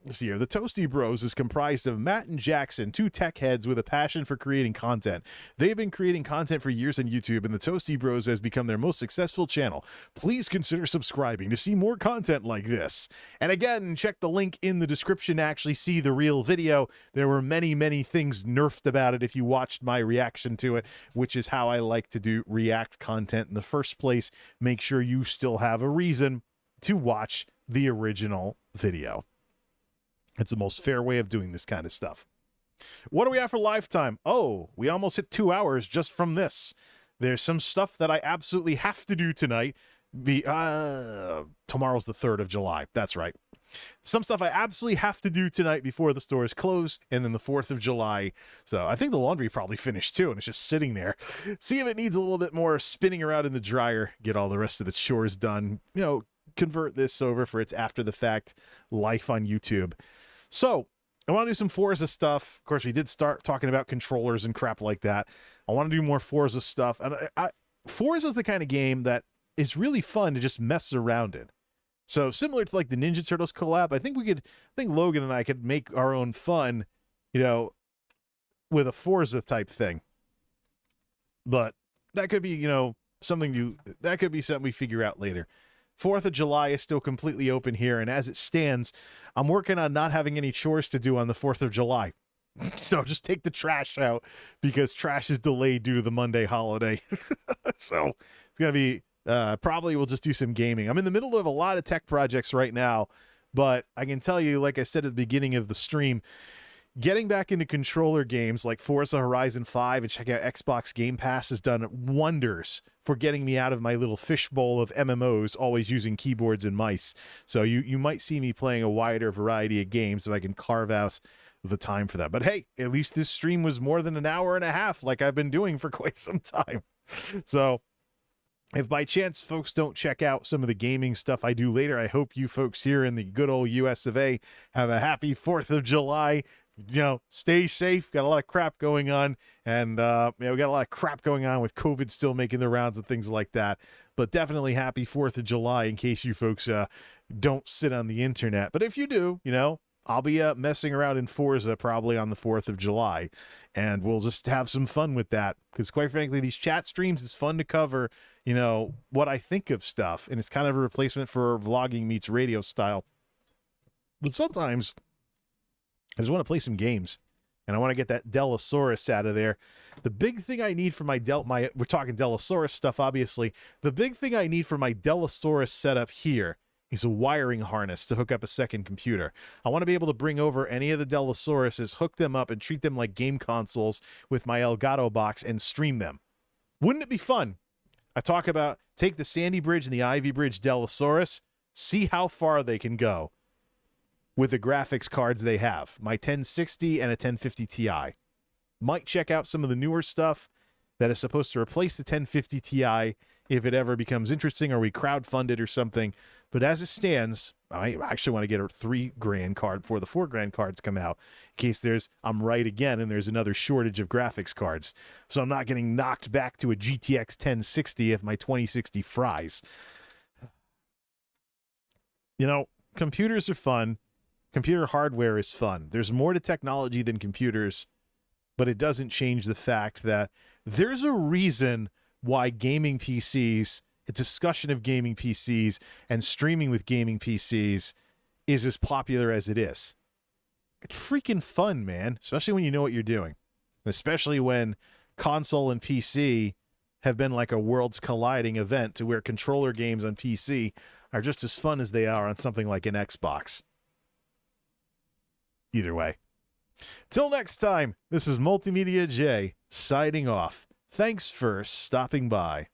Let's see here. The Toasty Bros is comprised of Matt and Jackson, two tech heads with a passion for creating content. They've been creating content for years on YouTube, and the Toasty Bros has become their most successful channel. Please consider subscribing to see more content like this. And again, check the link in the description to actually see the real video. There were many, many things nerfed about it if you watched my reaction to it, which is how I like to do react content in the first place. Make sure you still have a reason to watch the original video. It's the most fair way of doing this kind of stuff. What do we have for lifetime? Oh, we almost hit 2 hours just from this. There's some stuff that I absolutely have to do tonight. Tomorrow's the 3rd of July. That's right. Some stuff I absolutely have to do tonight before the stores close, and then the 4th of July. So I think the laundry probably finished too, and it's just sitting there. See if it needs a little bit more spinning around in the dryer. Get all the rest of the chores done. You know, convert this over for its after the fact life on YouTube. So I want to do some Forza stuff. Of course, we did start talking about controllers and crap like that. I want to do more Forza stuff. And Forza is the kind of game that is really fun to just mess around in. So similar to like the Ninja Turtles collab, I think Logan and I could make our own fun, you know, with a Forza type thing. But that could be, you know, something we figure out later. 4th of July is still completely open here, and as it stands, I'm working on not having any chores to do on the 4th of July. So just take the trash out, because trash is delayed due to the Monday holiday. So it's going to be, probably we'll just do some gaming. I'm in the middle of a lot of tech projects right now, but I can tell you, like I said at the beginning of the stream, getting back into controller games like Forza Horizon 5 and checking out Xbox Game Pass has done wonders for getting me out of my little fishbowl of MMOs, always using keyboards and mice. So you might see me playing a wider variety of games if I can carve out the time for that. But hey, at least this stream was more than an hour and a half like I've been doing for quite some time. So if by chance folks don't check out some of the gaming stuff I do later, I hope you folks here in the good old US of A have a happy 4th of July. You know, stay safe. Got a lot of crap going on, and we got a lot of crap going on with COVID still making the rounds and things like that. But definitely happy 4th of July in case you folks don't sit on the internet. But if you do, you know, I'll be messing around in Forza probably on the 4th of July, and we'll just have some fun with that. Because quite frankly, these chat streams is fun to cover, you know, what I think of stuff, and it's kind of a replacement for vlogging meets radio style. But sometimes I just want to play some games, and I want to get that Dellasaurus out of there. The big thing I need for we're talking Dellasaurus stuff, obviously. The big thing I need for my Dellasaurus setup here is a wiring harness to hook up a second computer. I want to be able to bring over any of the Dellasauruses, hook them up, and treat them like game consoles with my Elgato box and stream them. Wouldn't it be fun? I talk about take the Sandy Bridge and the Ivy Bridge Dellasaurus, see how far they can go with the graphics cards they have. My 1060 and a 1050 Ti. Might check out some of the newer stuff that is supposed to replace the 1050 Ti if it ever becomes interesting or we crowdfund it or something. But as it stands, I actually want to get a $3,000 card before the $4,000 cards come out, in case I'm right again and there's another shortage of graphics cards. So I'm not getting knocked back to a GTX 1060 if my 2060 fries. You know, computers are fun. Computer hardware is fun. There's more to technology than computers, but it doesn't change the fact that there's a reason why gaming PCs, a discussion of gaming PCs and streaming with gaming PCs is as popular as it is. It's freaking fun, man, especially when you know what you're doing. Especially when console and PC have been like a worlds colliding event to where controller games on PC are just as fun as they are on something like an Xbox. Either way. Till next time, this is MultimediaJay signing off. Thanks for stopping by.